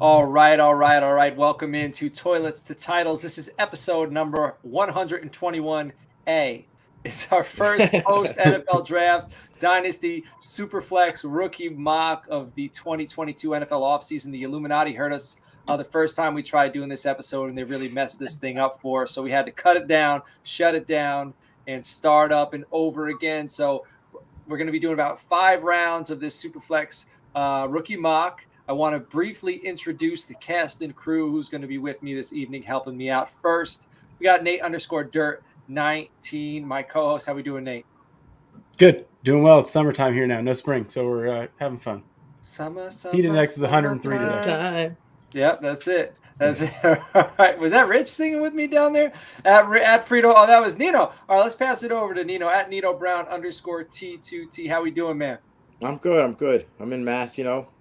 All right. Welcome into Toilets to Titles. This is episode number 121A. It's our first post NFL draft Dynasty Superflex rookie mock of the 2022 NFL offseason. The Illuminati heard us the first time we tried doing this episode, and they really messed this thing up for us. So we had to cut it down, shut it down, and start up and over again. So we're going to be doing about 5 rounds of this Superflex rookie mock. I want to briefly introduce the cast and crew who's going to be with me this evening, helping me out. First, we got Nate_Dirt19, my co-host. How we doing, Nate? Good. Doing well. It's summertime here now. No spring, so we're having fun. Summer. Heat index is 103 today. Yep, that's it. That's it. All right. Was that Rich singing with me down there? At Frito. Oh, that was Nino. All right, let's pass it over to Nino at Nino Brown _T2T. How we doing, man? I'm good. I'm in Mass,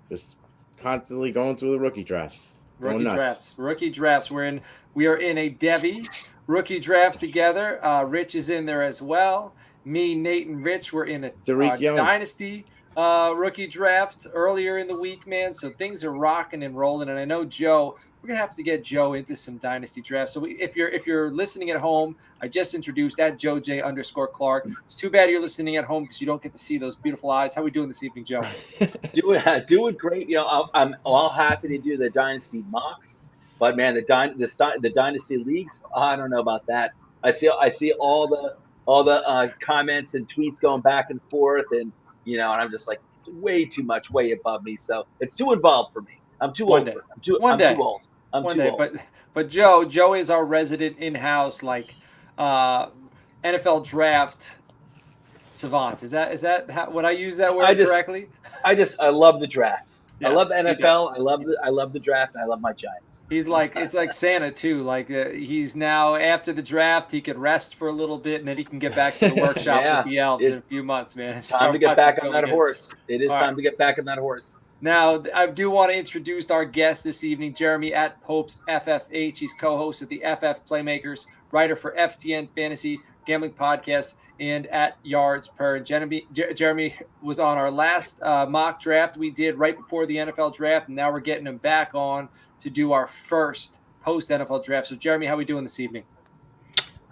just constantly going through the rookie drafts. Rookie drafts. We are in a Debbie rookie draft together. Rich is in there as well. Me, Nate, and Rich were in a Dynasty rookie draft earlier in the week, man. So things are rocking and rolling. And I know Joe, we're gonna have to get Joe into some Dynasty drafts. So if you're listening at home, I just introduced at JoJ_Clark. It's too bad you're listening at home because you don't get to see those beautiful eyes. How are we doing this evening, Joe? Doing great. I'm all happy to do the Dynasty mocks, but man, the Dynasty leagues, I don't know about that. I see all the comments and tweets going back and forth, and and I'm just like way too much, way above me. So it's too involved for me. I'm too old. I'm too old. But Joe is our resident in-house NFL draft savant. Is that how, would I use that word correctly? I love the draft. Yeah, I love the NFL. I love the draft. I love my Giants. He's it's like Santa too. He's now after the draft, he could rest for a little bit and then he can get back to the workshop with the elves in a few months, man. It's time to get back on that horse. It is time to get back on that horse. Now, I do want to introduce our guest this evening, Jeremy at Popes FFH. He's co-host of the FF Playmakers, writer for FTN Fantasy Gambling Podcast, and at Yards Per. Jeremy was on our last mock draft we did right before the NFL draft, and now we're getting him back on to do our first post-NFL draft. So, Jeremy, how are we doing this evening?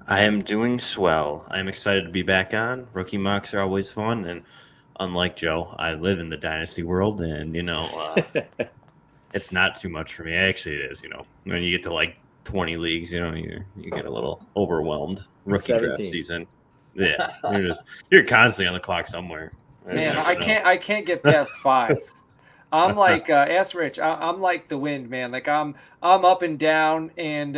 I am doing swell. I'm excited to be back on. Rookie mocks are always fun, and unlike Joe, I live in the Dynasty world, and, it's not too much for me. Actually, it is, when you get to 20 leagues, you get a little overwhelmed. Rookie 17. Draft season. Yeah, you're constantly on the clock somewhere. Man, I can't get past 5. I'm ask Rich. I'm like the wind, man. I'm up and down, and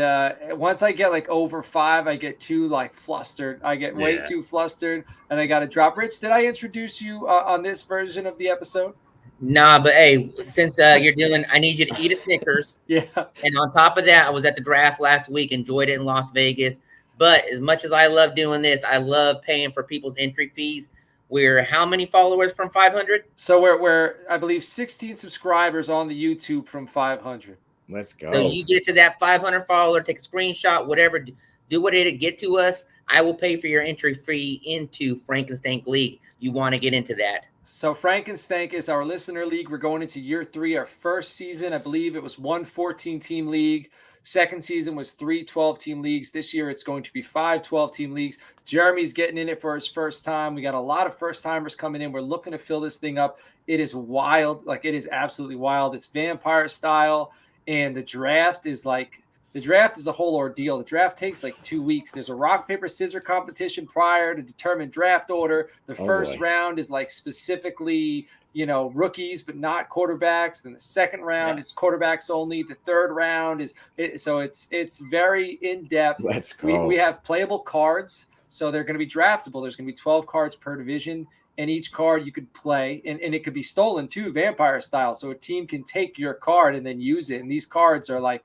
once I get over 5, I get too flustered. I get way too flustered, and I got to drop. Rich, did I introduce you on this version of the episode? Nah, but hey, since you're dealing, I need you to eat a Snickers. Yeah. And on top of that, I was at the draft last week, enjoyed it in Las Vegas. But as much as I love doing this, I love paying for people's entry fees. We're how many followers from 500? So we're I believe 16 subscribers on the YouTube from 500. Let's go. So you get to that 500 follower, take a screenshot, whatever, do what it get to us. I will pay for your entry fee into Frankenstank League. You want to get into that. So Frankenstank is our listener league. We're going into year 3, our first season. I believe it was 1 14-team league. Second season was 3 12-team leagues. This year it's going to be 5 12-team leagues. Jeremy's getting in it for his first time. We got a lot of first-timers coming in. We're looking to fill this thing up. It is wild. It is absolutely wild. It's vampire style, and the draft is a whole ordeal. The draft takes 2 weeks. There's a rock, paper, scissors competition prior to determine draft order. The first round is specifically rookies, but not quarterbacks. Then the second round is quarterbacks only. The third round is it's very in-depth. Let's go. We have playable cards, so they're going to be draftable. There's going to be 12 cards per division, and each card you could play, and it could be stolen too, vampire style. So a team can take your card and then use it. And these cards are I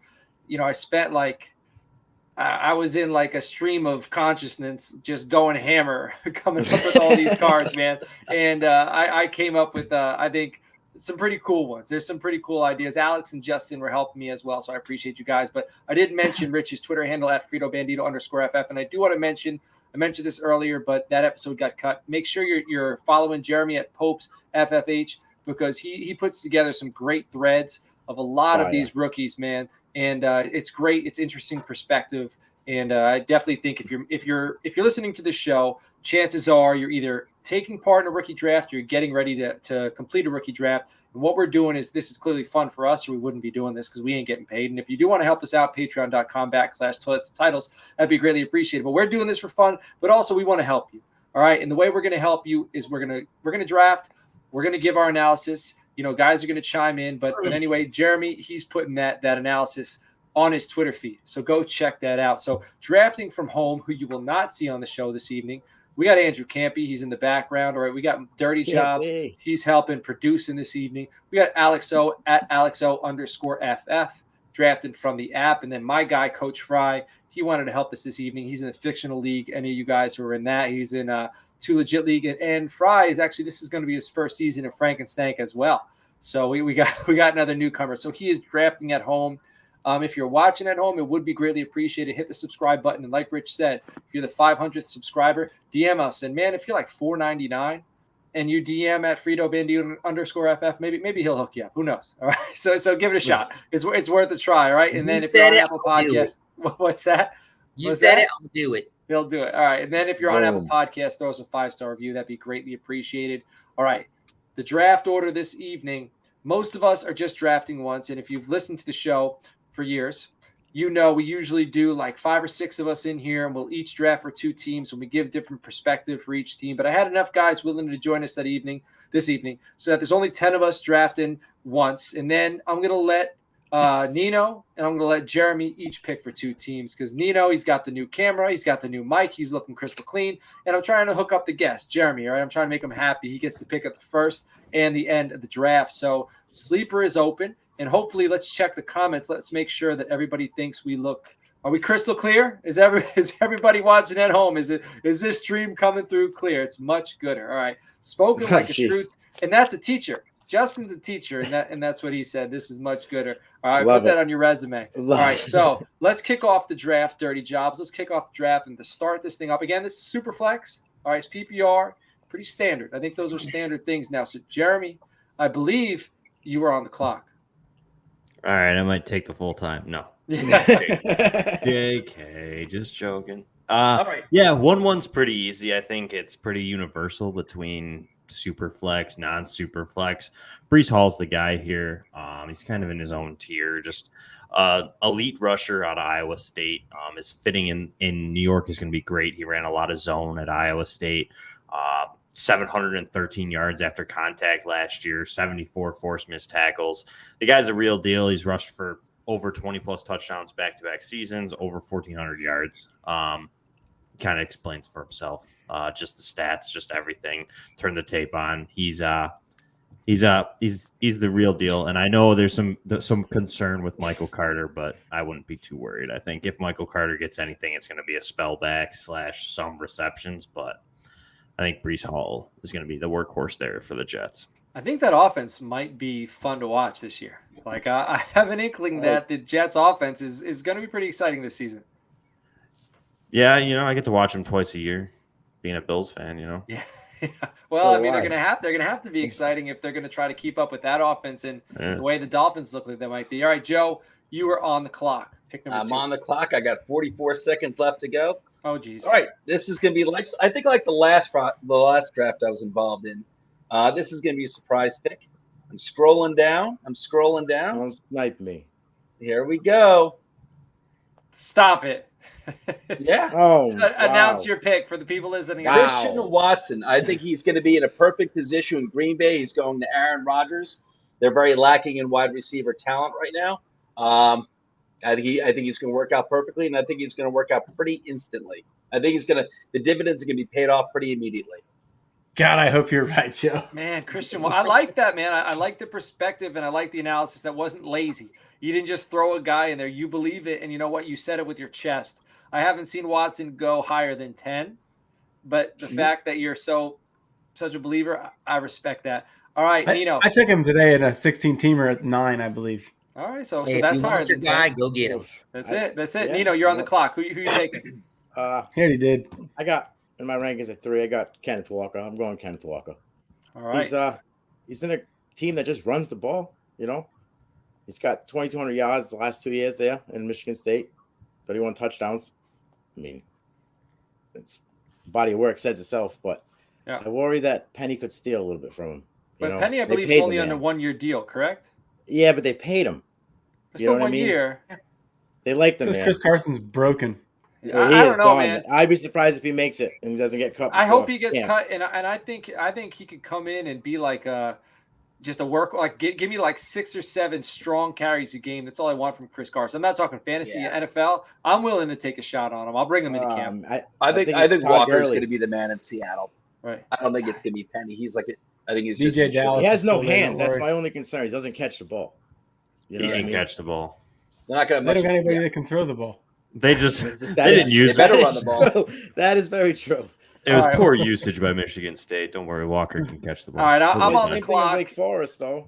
spent I was in a stream of consciousness, just going hammer, coming up with all these cards, man. And I came up with, I think, some pretty cool ones. There's some pretty cool ideas. Alex and Justin were helping me as well, so I appreciate you guys. But I didn't mention Rich's Twitter handle at FritoBandito_FF. And I do want to mention, I mentioned this earlier, but that episode got cut. Make sure you're following Jeremy at Popes FFH, because he puts together some great threads of a lot of these rookies, man. And it's great. It's interesting perspective. And I definitely think if you're listening to this show, chances are you're either taking part in a rookie draft or you're getting ready to complete a rookie draft. And what we're doing is this is clearly fun for us, or we wouldn't be doing this because we ain't getting paid. And if you do want to help us out, patreon.com/toilets-titles, that'd be greatly appreciated. But we're doing this for fun, but also we want to help you. All right. And the way we're going to help you is we're going to draft. We're going to give our analysis. Guys are going to chime in. But anyway, Jeremy, he's putting that analysis on his Twitter feed. So go check that out. So drafting from home, who you will not see on the show this evening, we got Andrew Campy. He's in the background. All right. We got Dirty Jobs. He's helping producing this evening. We got Alex O at AlexO_FF drafting from the app. And then my guy, Coach Fry, he wanted to help us this evening. He's in the fictional league. Any of you guys who are in that, he's in Too Legit League. And Fry is actually, this is going to be his first season in Frankenstank as well. So we got another newcomer. So he is drafting at home. If you're watching at home, it would be greatly appreciated. Hit the subscribe button. And like Rich said, if you're the 500th subscriber, DM us. And man, if you're like $4.99 and you DM at Frito_FF, maybe he'll hook you up. Who knows? All right. So give it a shot. It's worth a try. All right. And then if you're on Apple Podcasts, what's that? You said it, I'll do it. He'll do it. All right. And then if you're on Apple Podcasts, throw us a 5-star review. That'd be greatly appreciated. All right. The draft order this evening, most of us are just drafting once. And if you've listened to the show for years, we usually do like 5 or 6 of us in here, and we'll each draft for 2 teams, and we give different perspective for each team. But I had enough guys willing to join us this evening, so that there's only 10 of us drafting once. And then I'm going to let Nino and I'm going to let Jeremy each pick for 2 teams, because Nino, he's got the new camera, he's got the new mic, he's looking crystal clean, and I'm trying to hook up the guest, Jeremy. All right, I'm trying to make him happy. He gets to pick at the first and the end of the draft. So Sleeper is open. And hopefully, let's check the comments. Let's make sure that everybody thinks we look. Are we crystal clear? Is everybody watching at home? Is this stream coming through clear? It's much gooder. All right, spoken like a truth, and that's a teacher. Justin's a teacher, and that's what he said. This is much gooder. All right, put that on your resume. All right, so let's kick off the draft. Dirty Jobs. Let's kick off the draft, and to start this thing up again, this is Superflex. All right, it's PPR, pretty standard. I think those are standard things now. So Jeremy, I believe you were on the clock. All right, I might take the full time. No. JK, just joking. All right. Yeah, 1-1's pretty easy. I think it's pretty universal between Superflex, non-Superflex. Breece Hall's the guy here. He's kind of in his own tier. Just elite rusher out of Iowa State. Is fitting in New York is going to be great. He ran a lot of zone at Iowa State. 713 yards after contact last year, 74 forced missed tackles. The guy's a real deal. He's rushed for over 20-plus touchdowns back-to-back seasons, over 1,400 yards. Kind of explains for himself. Just the stats, just everything. Turn the tape on. He's the real deal. And I know there's some concern with Michael Carter, but I wouldn't be too worried. I think if Michael Carter gets anything, it's going to be a spell back / some receptions, but I think Breece Hall is going to be the workhorse there for the Jets. I think that offense might be fun to watch this year. Like I have an inkling that the Jets offense is going to be pretty exciting this season. Yeah, I get to watch them twice a year, being a Bills fan. Yeah. Well, I mean, they're gonna have to be exciting if they're going to try to keep up with that offense and the way the Dolphins look like they might be. All right, Joe, you were on the clock. Pick number 2. I'm on the clock. I got 44 seconds left to go. Oh, geez. All right, this is going to be like the last draft I was involved in. This is going to be a surprise pick. I'm scrolling down. Don't snipe me. Here we go. Stop it. Yeah. Oh, announce your pick for the people listening. Wow. Christian Watson. I think he's going to be in a perfect position in Green Bay. He's going to Aaron Rodgers. They're very lacking in wide receiver talent right now. I think he's going to work out perfectly, and I think he's going to work out pretty instantly. I think the dividends are going to be paid off pretty immediately. God, I hope you're right, Joe. Man, Christian, well, I like that, man. I like the perspective, and I like the analysis. That wasn't lazy. You didn't just throw a guy in there. You believe it, and you know what? You said it with your chest. I haven't seen Watson go higher than 10, but the fact that you're such a believer, I respect that. All right, Nino. I took him today in a 16-teamer at 9, I believe. All right, so that's higher than 10. Guy, go get him. That's it. Yeah. Nino, you're on the clock. Who you taking? He already did. I got in my rankings at 3. I got Kenneth Walker. I'm going Kenneth Walker. All right. He's in a team that just runs the ball. He's got 2,200 yards the last 2 years there in Michigan State, 31 touchdowns. I mean, it's body of work says itself, but Yeah. I worry that Penny could steal a little bit from him. But Penny, I believe, is only on a 1-year deal, correct? Yeah, but they paid him. It's still 1 year. They like them, Says man. Chris Carson's broken. Well, I don't know, man. I'd be surprised if he makes it and he doesn't get cut. I hope he gets cut, and I think he could come in and be like just a work, like give me like 6 or 7 strong carries a game. That's all I want from Chris Carson. I'm not talking fantasy, NFL. I'm willing to take a shot on him. I'll bring him into camp. I think Walker's going to be the man in Seattle. Right. I don't think it's going to be Penny. He's like, I think he's DJ just. Dallas He has no is still hands. there, That's don't my only concern. He doesn't catch the ball. You know He what I can mean? catch the ball. They're not going They to don't got anybody that can throw the ball. They just they didn't use They better it. run the ball. That is very true. It was All right. poor usage by Michigan State. Don't worry, Walker can catch the ball. All right, I'm on the Same thing in clock. Wake Forest, though.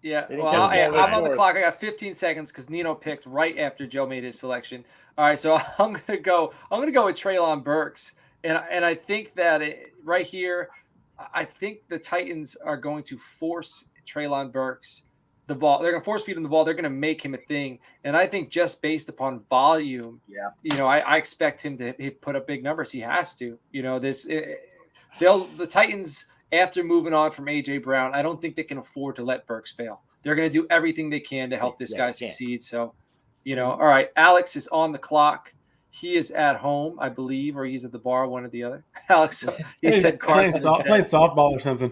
Yeah, They didn't well, catch the ball I'm on the right. clock. I got 15 seconds because Nino picked right after Joe made his selection. All right, so I'm gonna go with Treylon Burks, and I think that right here, I think the Titans are going to force Treylon Burks the ball. They're going to force feed him the ball. They're going to make him a thing, and I think just based upon volume, I expect him to put up big numbers. He has to. The Titans, after moving on from AJ Brown, I don't think they can afford to let Burks fail. They're going to do everything they can to help this guy succeed. So, all right, Alex is on the clock. He is at home, I believe, or he's at the bar, one or the other. Alex, he said Carson playing softball or something.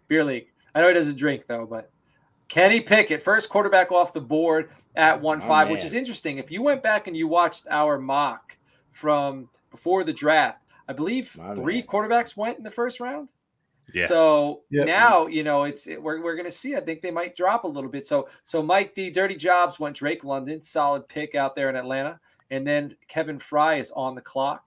Beer league. I know he doesn't drink though, but Kenny Pickett, first quarterback off the board at 1-5, which is interesting. If you went back and you watched our mock from before the draft, I believe 3 quarterbacks went in the first round. Yeah. So now, we're going to see. I think they might drop a little bit. So Mike D, Dirty Jobs went Drake London, solid pick out there in Atlanta. And then Kevin Fry is on the clock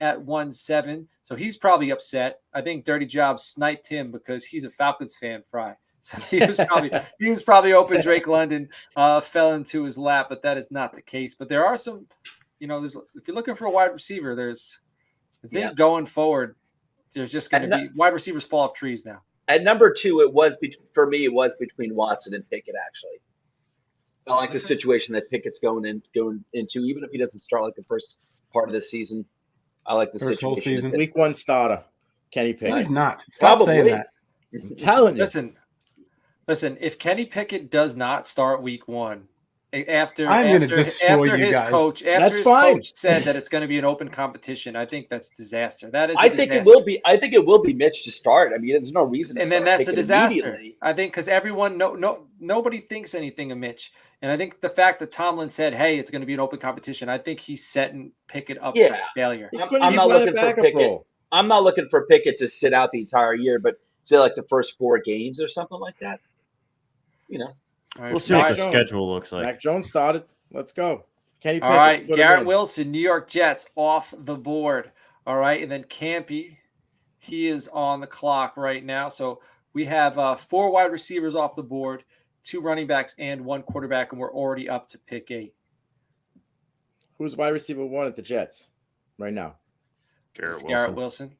at 1-7. So he's probably upset. I think Dirty Jobs sniped him because he's a Falcons fan, Fry. So he was probably open. Drake London fell into his lap, but that is not the case. But there are some, if you're looking for a wide receiver, going forward, there's just going to be wide receivers fall off trees now. At number 2, it was between Watson and Pickett. Actually, I like the situation that Pickett's going into, even if he doesn't start like the first part of the season. I like the first whole situation. season. Week 1 starter, Kenny Pickett. He's not. Stop saying that. I'm telling you. Listen. If Kenny Pickett does not start week 1, after his coach said that it's going to be an open competition, I think that's disaster. That is. I think it will be. I think it will be Mitch to start. I mean, there's no reason. And then that's a disaster. I think because nobody thinks anything of Mitch, and I think the fact that Tomlin said, "Hey, it's going to be an open competition," I think he's setting Pickett up for failure. I'm not looking for Pickett. I'm not looking for Pickett to sit out the entire year, but say like the first 4 games or something like that. We'll see what the schedule looks like. Mac Jones started. Let's go. Kenny Pickett. All right, Garrett Wilson, New York Jets off the board. All right, and then Campy, he is on the clock right now. So we have 4 wide receivers off the board, 2 running backs, and 1 quarterback, and we're already up to pick 8. Who's wide receiver 1 at the Jets right now? Garrett Wilson.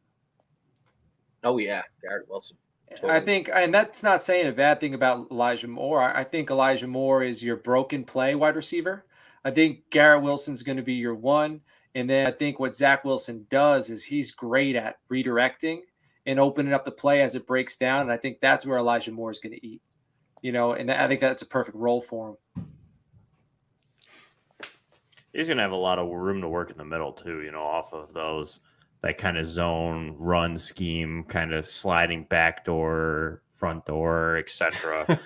Oh yeah, Garrett Wilson. Totally. I think, and that's not saying a bad thing about Elijah Moore. I think Elijah Moore is your broken play wide receiver. I think Garrett Wilson's going to be your 1. And then I think what Zach Wilson does is he's great at redirecting and opening up the play as it breaks down. And I think that's where Elijah Moore is going to eat, and I think that's a perfect role for him. He's going to have a lot of room to work in the middle too, off of that kind of zone run scheme, kind of sliding back door, front door, etc.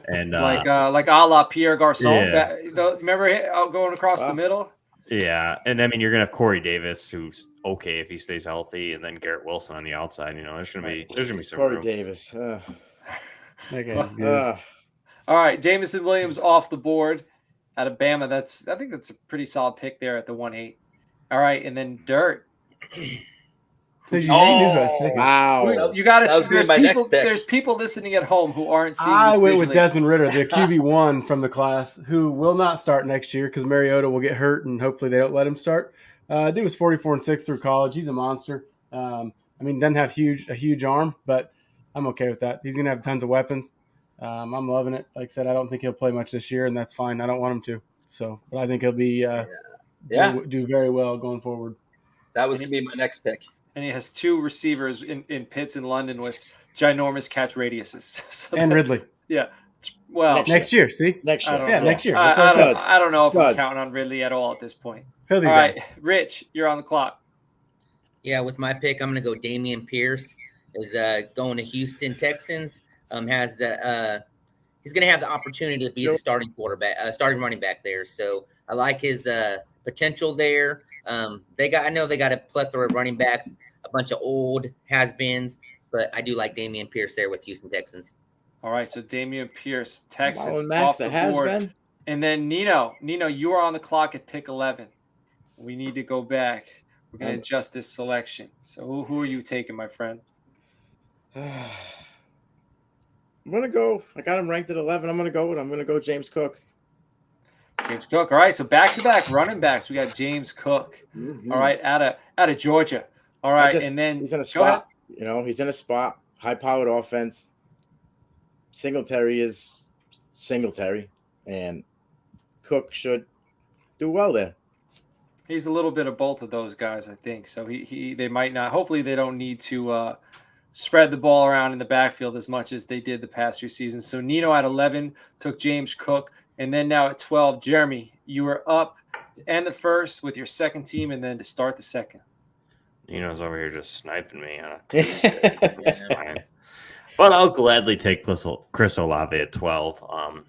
And like a la Pierre Garcon. Yeah. Remember going across the middle? Yeah, and I mean you're gonna have Corey Davis, who's okay if he stays healthy, and then Garrett Wilson on the outside. There's gonna be some Corey room. Davis. That guy's good. All right, Jameson Williams off the board out of Bama. I think that's a pretty solid pick there at the 1-8. All right, and then Dirt. Wow! You got it. There's people listening at home who aren't seeing. I went with Desmond Ritter, the QB1 from the class, who will not start next year because Mariota will get hurt, and hopefully they don't let him start. Dude was 44-6 through college. He's a monster. Doesn't have a huge arm, but I'm okay with that. He's gonna have tons of weapons. I'm loving it. Like I said, I don't think he'll play much this year, and that's fine. I don't want him to. So, but I think he'll be do very well going forward. That was going to be my next pick. And he has 2 receivers in Pitts and London with ginormous catch radiuses. So and Ridley. Yeah. Well, next year. See? Next year. Next year. I don't know if I'm counting on Ridley at all at this point. All right, Rich, you're on the clock. Yeah, with my pick, I'm going to go Dameon Pierce. Is going to Houston Texans. He's going to have the opportunity to be the starting starting running back there. So I like his potential there. I know they got a plethora of running backs, a bunch of old has-beens, but I do like Dameon Pierce there with Houston Texans. All right, so Dameon Pierce, Texans Max, off the board. And then Nino, you are on the clock at pick 11. We need to go back. We're going to adjust this selection. So who are you taking, my friend? I'm going to go. I got him ranked at 11. I'm going to go James Cook. James Cook. All right, so back-to-back running backs. We got James Cook. Mm-hmm. All right, out of Georgia. All right, and then he's in a spot. He's in a spot. High-powered offense. Singletary is Singletary, and Cook should do well there. He's a little bit of both of those guys, I think. So they might not. Hopefully, they don't need to spread the ball around in the backfield as much as they did the past 2 seasons. So Nino at 11 took James Cook, and then now at 12, Jeremy, you were up to end the first with your second team, and then to start the second. Nino's over here just sniping me on a Tuesday. But I'll gladly take Chris Olave at 12.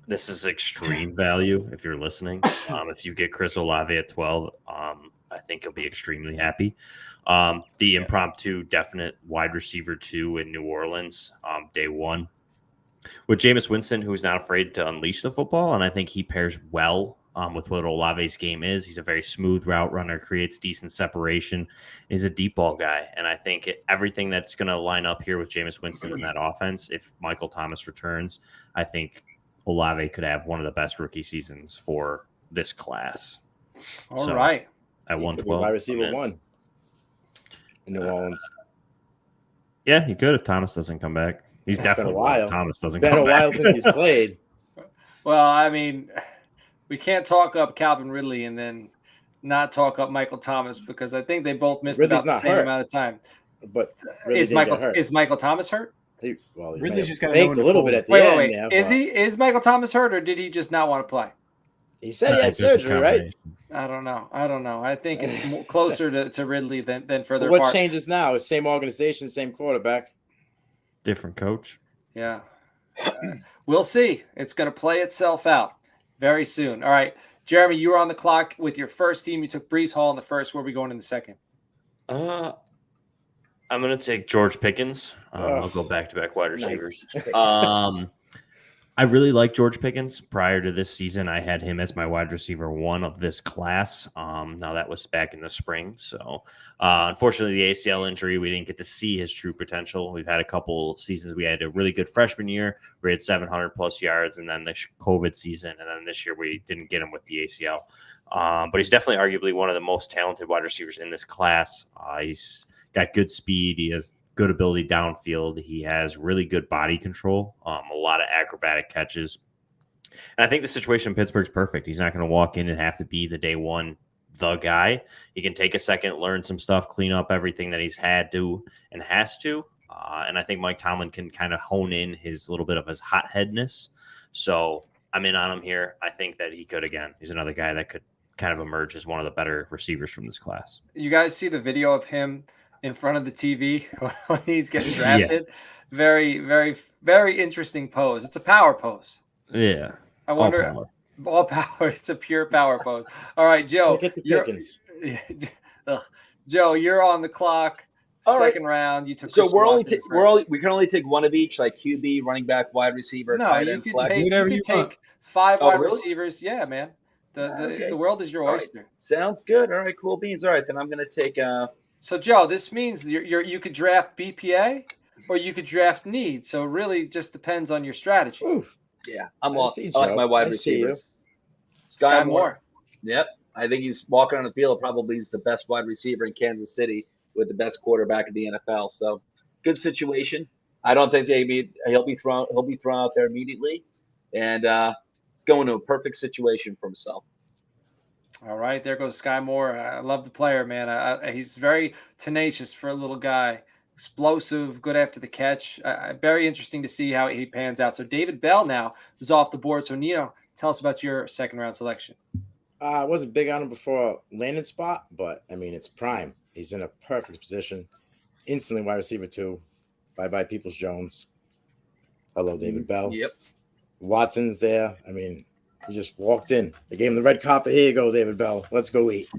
This is extreme value if you're listening. If you get Chris Olave at 12, I think you'll be extremely happy. The impromptu definite wide receiver 2 in New Orleans, day 1. With Jameis Winston, who's not afraid to unleash the football, and I think he pairs well with what Olave's game is. He's a very smooth route runner, creates decent separation, is a deep ball guy. And I think everything that's going to line up here with Jameis Winston in that offense, if Michael Thomas returns, I think Olave could have one of the best rookie seasons for this class. All right. At 112. Wide receiver 1 in New Orleans. Yeah, he could if Thomas doesn't come back. He's definitely been Thomas doesn't come back. It's been a while since he's played. Well, I mean, we can't talk up Calvin Ridley and then not talk up Michael Thomas because I think they both missed about the same amount of time. But is Michael Thomas hurt? Ridley's just got a little bit at the end. Wait. Is Michael Thomas hurt, or did he just not want to play? He said he had surgery, right? I don't know. I think it's closer to Ridley than further apart. What changes now? Same organization, same quarterback. Different coach. Yeah. We'll see. It's going to play itself out very soon. All right. Jeremy, you were on the clock with your first team. You took Breece Hall in the first. Where are we going in the second? I'm going to take George Pickens. I'll go back-to-back wide receivers. I really like George Pickens. Prior to this season, I had him as my wide receiver 1 of this class. Now that was back in the spring. So unfortunately, the ACL injury, we didn't get to see his true potential. We've had a couple seasons. We had a really good freshman year where he had 700 plus yards, and then the COVID season. And then this year we didn't get him with the ACL. But he's definitely arguably one of the most talented wide receivers in this class. He's got good speed. He has good ability downfield. He has really good body control, a lot of acrobatic catches. And I think the situation in Pittsburgh's perfect. He's not going to walk in and have to be the day one, the guy. He can take a second, learn some stuff, clean up everything that he's had to and has to. And I think Mike Tomlin can kind of hone in his little bit of his hotheadness. So I'm in on him here. I think that he could, again, he's another guy that could kind of emerge as one of the better receivers from this class. You guys see the video of him in front of the TV when he's getting drafted? Yeah. Very, very, very interesting pose. It's a power pose. Yeah. I wonder. All power. It's a pure power pose. All right, Joe. Get to Pickens. Joe, you're on the clock. Second round. You took. So we can only take one of each, like QB, running back, wide receiver, tight end, flex. You can take 5 wide receivers. Yeah, man. The world is your oyster. Right. Sounds good. All right, cool beans. All right, then I'm going to take. So Joe, this means you could draft BPA or you could draft need. So it really just depends on your strategy. Oof. Yeah, I like my wide receivers. Skye Moore. Yep, I think he's walking on the field. Probably he's the best wide receiver in Kansas City with the best quarterback in the NFL. So good situation. I don't think he'll be thrown out there immediately, and it's going to a perfect situation for himself. All right, there goes Skye Moore. I love the player, man. He's very tenacious for a little guy, explosive, good after the catch. Very interesting to see how he pans out. So David Bell now is off the board. So Nino, tell us about your second round selection. I wasn't big on him before landing spot, but I mean it's prime. He's in a perfect position. Instantly wide receiver 2. Bye Peoples-Jones. Hello, David Bell. Yep. Watson's there. I mean, he just walked in. They gave him the red carpet. Here you go, David Bell. Let's go eat.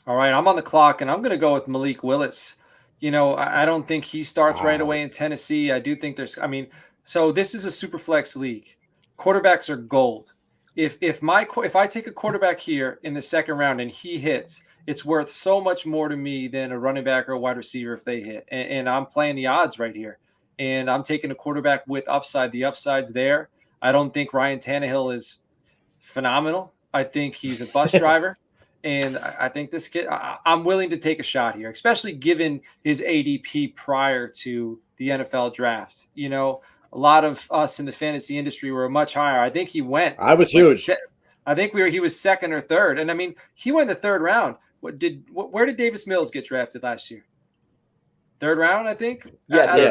All right, I'm on the clock, and I'm going to go with Malik Willis. I don't think he starts right away in Tennessee. I do think so this is a super flex league. Quarterbacks are gold. If I take a quarterback here in the second round and he hits, it's worth so much more to me than a running back or a wide receiver if they hit. And I'm playing the odds right here. And I'm taking a quarterback with upside. The upside's there. I don't think Ryan Tannehill is phenomenal. I think he's a bus driver. And I think this kid, I'm willing to take a shot here, especially given his ADP prior to the NFL draft. A lot of us in the fantasy industry were much higher. I think he went. I was huge. I think he was second or third. And I mean, he went the third round. Where did Davis Mills get drafted last year? Third round, I think. Third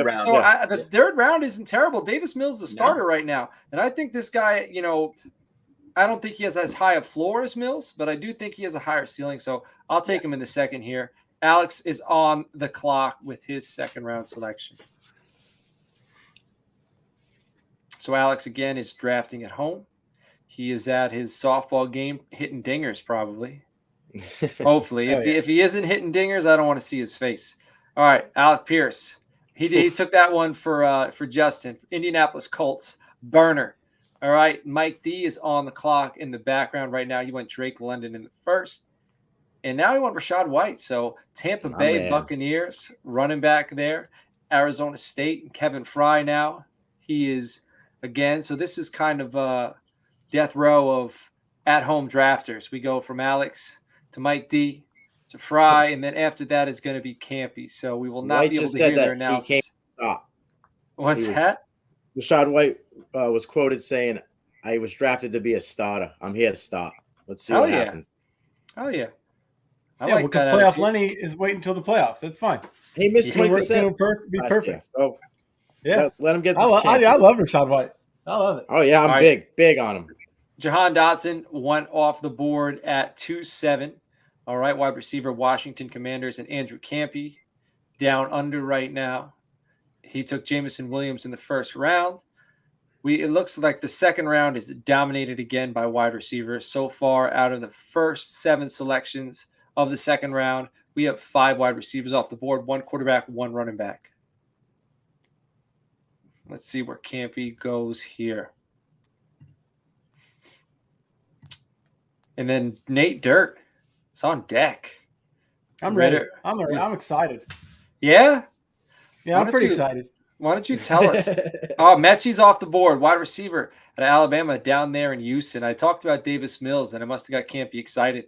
round. So the third round isn't terrible. Davis Mills is the starter right now, and I think this guy, I don't think he has as high a floor as Mills, but I do think he has a higher ceiling. So I'll take him in the second here. Alex is on the clock with his second round selection. So Alex again is drafting at home. He is at his softball game hitting dingers probably. Hopefully. If he isn't hitting dingers, I don't want to see his face. All right, Alec Pierce. He took that one for Justin. Indianapolis Colts burner. All right, Mike D is on the clock in the background right now. He went Drake London in the first. And now he went Rachaad White. So Tampa Bay Buccaneers running back there. Arizona State and Kevin Fry now. He is again. So this is kind of a death row of at-home drafters. We go from Alex to Mike D to Fry, and then after that is going to be Campy. So we will not be able to hear their analysis. What's that? Rachaad White was quoted saying, "I was drafted to be a starter. I'm here to start. Let's see what happens." Oh yeah. Because playoff Lenny is waiting until the playoffs. That's fine. He missed 20%. Be perfect. So let him get. I love Rachaad White. I love it. Oh yeah, I'm big on him. Jahan Dotson went off the board at 2-7. All right, wide receiver, Washington Commanders, and Andrew Campy down under right now. He took Jamison Williams in the first round. It looks like the second round is dominated again by wide receivers. So far, out of the first 7 selections of the second round, we have 5 wide receivers off the board, 1 quarterback, 1 running back. Let's see where Campy goes here. And then Nate Dirt is on deck. I'm ready. I'm excited. Yeah? Yeah, I'm pretty excited. Why don't you tell us? Mechie's off the board, wide receiver at Alabama down there in Houston. I talked about Davis Mills, and I must have got Campy excited.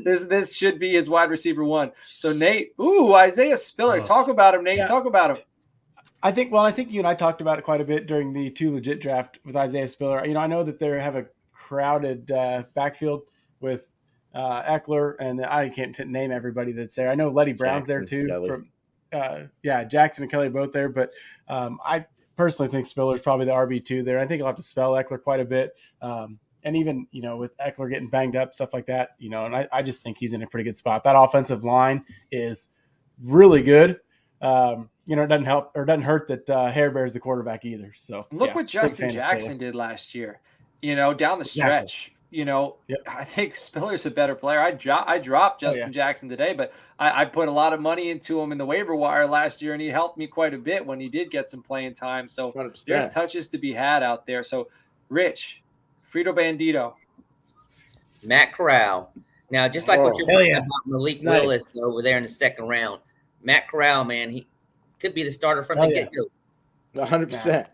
This should be his wide receiver 1. So Nate, Isaiah Spiller. Talk about him, Nate. Yeah. Talk about him. I think you and I talked about it quite a bit during the Too Legit draft with Isaiah Spiller. I know that they have a crowded backfield with Eckler, and I can't name everybody that's there. I know Letty Brown's there too. Jackson and Kelly both there, but I personally think Spiller's probably the RB2 there. I think he'll have to spell Eckler quite a bit. And even, with Eckler getting banged up, stuff like that, and I just think he's in a pretty good spot. That offensive line is really good. It doesn't help or doesn't hurt that Hair Bear's the quarterback either. So look what Justin Jackson did last year, down the stretch. I think Spiller's a better player. I dropped Justin Jackson today, but I put a lot of money into him in the waiver wire last year, and he helped me quite a bit when he did get some playing time. So 100%. There's touches to be had out there. So, Rich, Frito Bandito. Matt Corral. Now, just like what you're talking about Malik Willis over there in the second round, Matt Corral, man, he could be the starter from the get-go. 100%.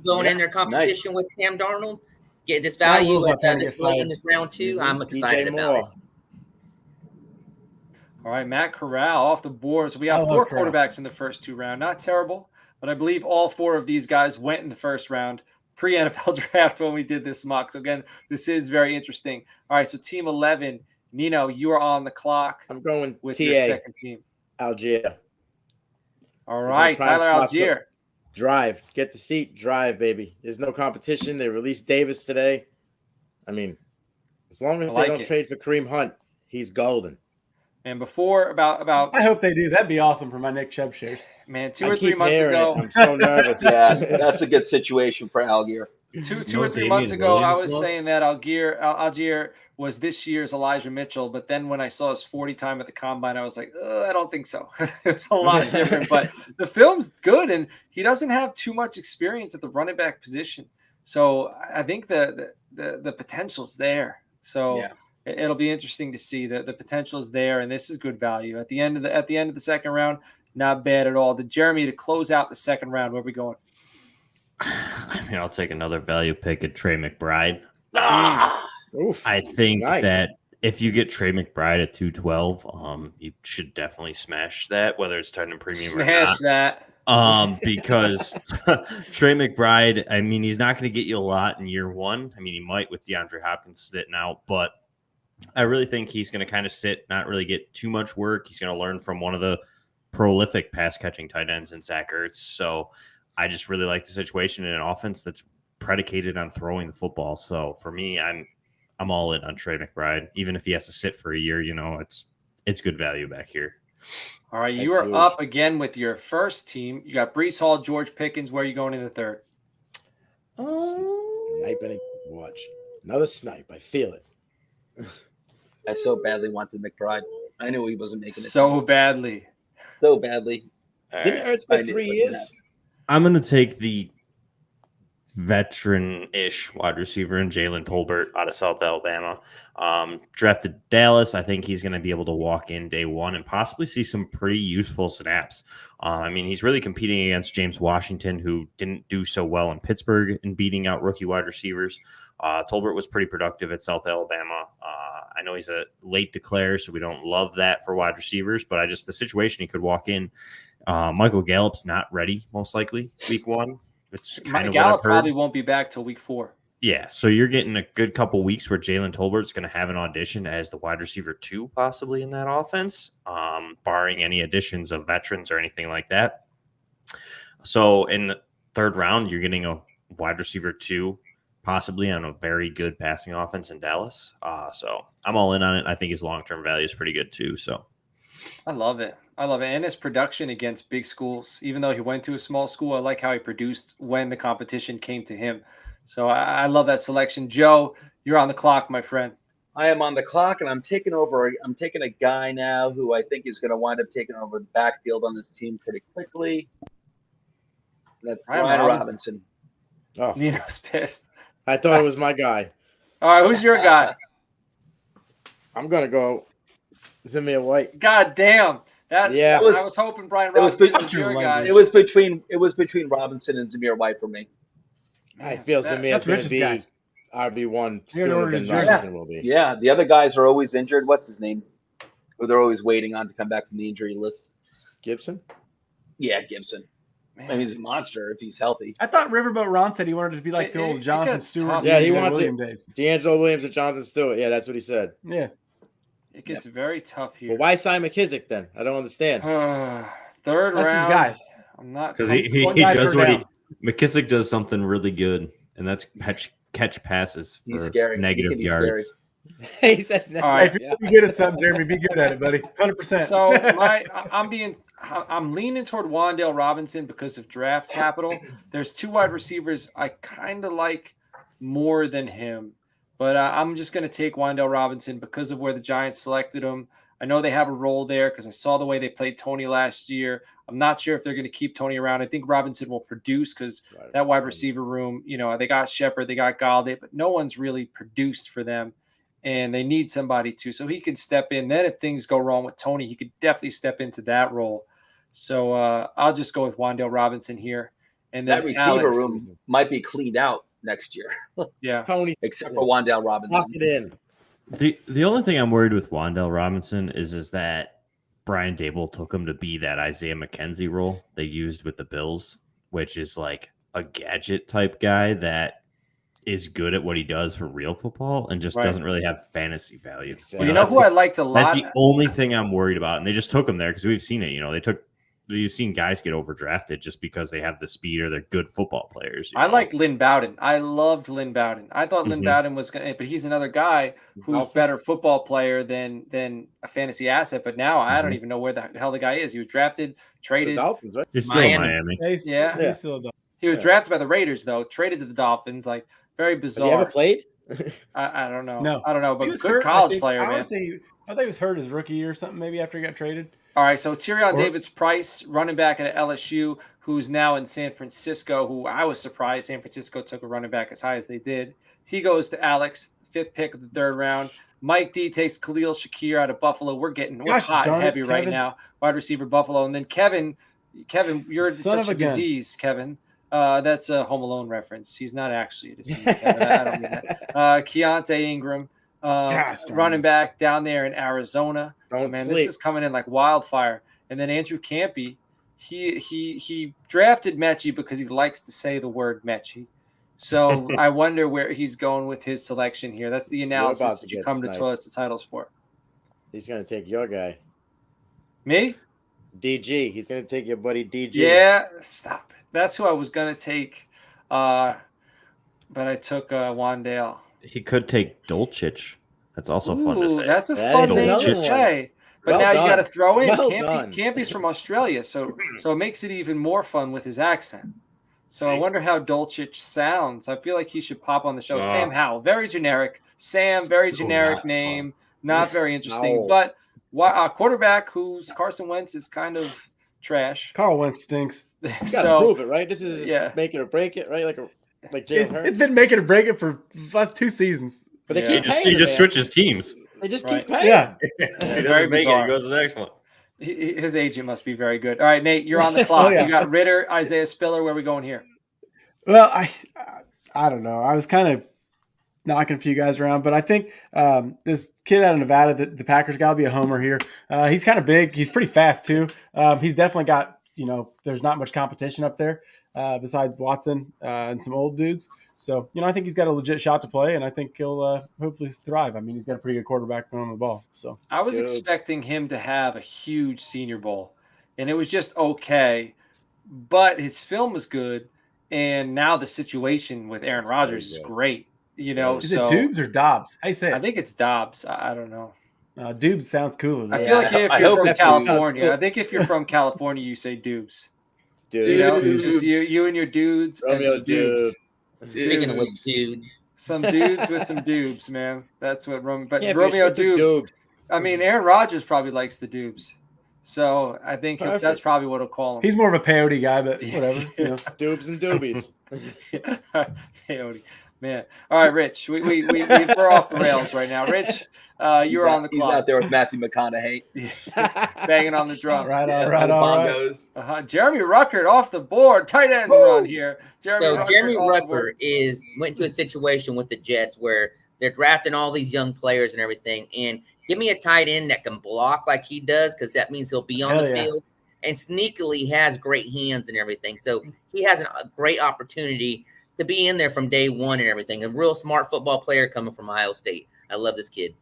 Going in their competition with Sam Darnold. Get this value at this late in this round 2. I'm excited about it. All right, Matt Corral off the board. So we got 4 quarterbacks in the first 2 rounds. Not terrible, but I believe all 4 of these guys went in the first round pre-NFL draft when we did this mock. So again, this is very interesting. All right, so team 11, Nino, you are on the clock. I'm going with TA, your second team. Algier. All right, Tyler Algier. Drive. Get the seat. Drive, baby. There's no competition. They released Davis today. I mean, as long as they don't trade for Kareem Hunt, he's golden. And before about I hope they do. That'd be awesome for my Nick Chubb shares. Man, 2 or 3 months ago. I'm so nervous. Yeah, that's a good situation for Algier. 2 or 3 months ago, I was saying that Algier was this year's Elijah Mitchell, but then when I saw his 40 time at the combine, I was like, I don't think so. It's a lot different, but the film's good, and he doesn't have too much experience at the running back position. So I think the potential's there. So yeah. It'll be interesting to see the potential is there, and this is good value at the end of the second round. Not bad at all. Jeremy, to close out the second round, where are we going? I mean, I'll take another value pick at Trey McBride. Oof. I think that if you get Trey McBride at 212, you should definitely smash that, whether it's starting premium or not. Smash that. Because Trey McBride, I mean, he's not going to get you a lot in year 1. I mean, he might with DeAndre Hopkins sitting out, but I really think he's going to kind of sit, not really get too much work. He's going to learn from one of the prolific pass catching tight ends in Zach Ertz. So I just really like the situation in an offense that's predicated on throwing the football. So for me, I'm all in on Trey McBride, even if he has to sit for a year. You know, it's good value back here. All right, you are up again with your first team. You got Breece Hall, George Pickens. Where are you going in the third? Sniping. Watch another snipe. I feel it. I so badly wanted McBride. I knew he wasn't making it. So badly. Didn't Ertz get 3 years? I'm going to take the veteran-ish wide receiver in Jalen Tolbert out of South Alabama. Drafted Dallas. I think he's going to be able to walk in day 1 and possibly see some pretty useful snaps. I mean, he's really competing against James Washington, who didn't do so well in Pittsburgh in beating out rookie wide receivers. Tolbert was pretty productive at South Alabama. I know he's a late declare, so we don't love that for wide receivers, but the situation he could walk in. Michael Gallup's not ready, most likely, week 1. It's kind of Gallup probably won't be back till week 4. Yeah, so you're getting a good couple weeks where Jalen Tolbert's going to have an audition as the wide receiver 2 possibly in that offense, barring any additions of veterans or anything like that. So in the third round, you're getting a wide receiver 2 possibly on a very good passing offense in Dallas. So I'm all in on it. I think his long-term value is pretty good too. So I love it. And his production against big schools, even though he went to a small school, I like how he produced when the competition came to him. So I love that selection. Joe, you're on the clock, my friend. I am on the clock, and I'm taking a guy now who I think is going to wind up taking over the backfield on this team pretty quickly. That's Brian Robinson. Oh, Nino's pissed. I thought it was my guy. All right, who's your guy? I'm going to go Zamir White. God damn. I was hoping Brian Robinson was your guy. It was between Robinson and Zamir White for me. I feel Zamir is going to be RB1 sooner than Robinson will be. Yeah, the other guys are always injured. What's his name? Who they're always waiting on to come back from the injury list. Gibson? Yeah, Gibson. Man. I mean, he's a monster if he's healthy. I thought Riverboat Ron said he wanted to be like the old Jonathan Stewart. Yeah, he wants it. D'Angelo Williams and Jonathan Stewart. Yeah, that's what he said. Yeah. It gets very tough here. Well, why sign McKissick then? I don't understand. Third that's round. His guy. I'm not because he does what McKissick does something really good, and that's catch passes for negative yards. He says all right, if you're good at something, Jeremy, be good at it, buddy. 100%. So I'm leaning toward Wan'Dale Robinson because of draft capital. There's 2 wide receivers I kind of like more than him, but I'm just going to take Wan'Dale Robinson because of where the Giants selected him. I know they have a role there because I saw the way they played Tony last year. I'm not sure if they're going to keep Tony around. I think Robinson will produce because that wide receiver room, they got Shepard, they got Galladay, but no one's really produced for them. And they need somebody to, so he can step in. Then if things go wrong with Tony, he could definitely step into that role. So I'll just go with Wan'Dale Robinson here. And then that receiver room might be cleaned out next year. Yeah, Tony, except for Wan'Dale Robinson. Lock it in. The only thing I'm worried with Wan'Dale Robinson is that Brian Dable took him to be that Isaiah McKenzie role they used with the Bills, which is like a gadget type guy that is good at what he does for real football and just doesn't really have fantasy value. Well, you know who I liked a lot? That's the only thing I'm worried about. And they just took him there because we've seen it. You've seen guys get overdrafted just because they have the speed or they're good football players. I liked Lynn Bowden. I loved Lynn Bowden. I thought Lynn Bowden was going to, but he's another guy who's a better football player than a fantasy asset. But now I don't even know where the hell the guy is. He was drafted, traded. The Dolphins, right? He's still in Miami. He's still a Dolphin. He was drafted by the Raiders, though, traded to the Dolphins. Like, very bizarre. Has he ever played? I don't know. No. I don't know, but He was good hurt, college player, I man. thought he was hurt his rookie year or something, maybe after he got traded. All right, so Tyrion Davis-Price, running back at LSU, who's now in San Francisco, who I was surprised San Francisco took a running back as high as they did. He goes to Alex, 5th pick of the 3rd round. Mike D takes Khalil Shakir out of Buffalo. We're hot and heavy right now. Wide receiver Buffalo. And then Kevin, you're such a disease, Kevin. That's a Home Alone reference. He's not actually a disease, Kevin. I don't mean that. Keontae Ingram. Running back down there in Arizona. This is coming in like wildfire. And then Andrew Campy, he drafted Mechie because he likes to say the word Mechie. So I wonder where he's going with his selection here. That's the analysis that you come to Toilets and Titles for. He's going to take your guy. Me? DG. He's going to take your buddy DG. Yeah, stop it. That's who I was going to take. But I took Wandale. He could take Dolchich. That's also fun to say. That's a fun name to say. But now you got to throw in Campy's from Australia, so it makes it even more fun with his accent. So I wonder how Dolchich sounds. I feel like he should pop on the show. Sam Howell, very generic. Sam, very generic name, not very interesting. But quarterback whose Carson Wentz is kind of trash. Carl Wentz stinks. You got to prove it, right? This is make it or break it, right? Like Jalen Hurst. It's been making or break it for the last 2 seasons. But they keep paying he just switches teams. They just keep paying. Yeah. He doesn't make it. He goes to the next one. His agent must be very good. All right, Nate, you're on the clock. You got Ritter, Isaiah Spiller. Where are we going here? Well, I don't know. I was kind of knocking a few guys around, but I think this kid out of Nevada, the Packers got to be a homer here. He's kind of big. He's pretty fast too. He's definitely got, there's not much competition up there besides Watson and some old dudes. So, I think he's got a legit shot to play, and I think he'll hopefully thrive. I mean, he's got a pretty good quarterback throwing the ball. So I was expecting him to have a huge Senior Bowl, and it was just okay, but his film was good, and now the situation with Aaron Rodgers is great. Is it Dubes or Dobbs? I think it's Dobbs. I don't know. Dubes sounds cooler. I feel like if you're from California, I think if you're from California, you say Dubes. Just you and your dudes and some dudes. Speaking of which dudes. Some dudes with some dubes, man. That's what Romeo Dubes. I mean, Aaron Rodgers probably likes the dubes. So I think that's probably what he'll call him. He's more of a peyote guy, but whatever. Dubes and doobies. Peyote. Man. All right, Rich. We're off the rails right now. Rich, you're on the clock. He's out there with Matthew McConaughey. Banging on the drums. Right. Jeremy Ruckert off the board. Tight end run here. Jeremy Ruckert went to a situation with the Jets where they're drafting all these young players and everything. And give me a tight end that can block like he does, because that means he'll be on the field. And sneakily has great hands and everything. So he has a great opportunity to be in there from day one and everything. A real smart football player coming from Ohio State. I love this kid.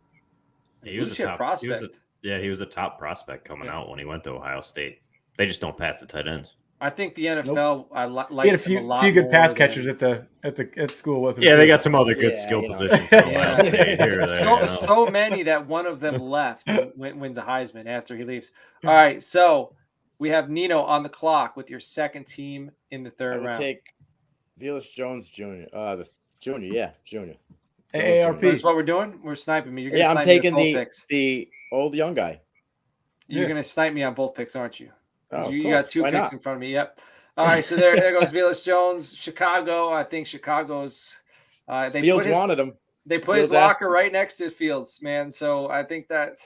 He was a top prospect. He was a top prospect coming out when he went to Ohio State. They just don't pass the tight ends. I think the NFL. I like. He had a few good pass catchers at school with him. Yeah, they got some other good skill positions. So many that one of them left and wins a Heisman after he leaves. All right, so we have Nino on the clock with your second team in the third round. Take Velus Jones Jr. Junior. AARP. That's what we're doing. We're sniping me. I'm taking the old young guy. You're going to snipe me on both picks, aren't you? Oh, you got 2 picks in front of me. Yep. All right, so there goes Velus Jones. Chicago. I think Chicago's. Fields wanted him. They put his locker right next to Fields, man. So I think that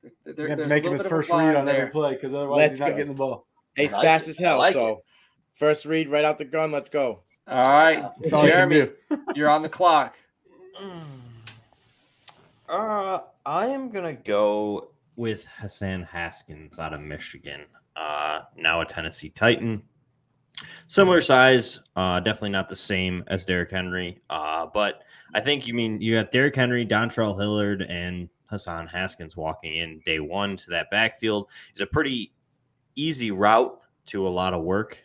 you have to make him his first read on every play, because otherwise he's not getting the ball. He's fast as hell. First read right out the gun. Let's go. All right, Jeremy, you're on the clock. I am gonna go with Hassan Haskins out of Michigan, now a Tennessee Titan. Similar size, definitely not the same as Derrick Henry, but I think you got Derrick Henry, Dontrell Hillard, and Hassan Haskins walking in day one to that backfield. It's a pretty easy route to a lot of work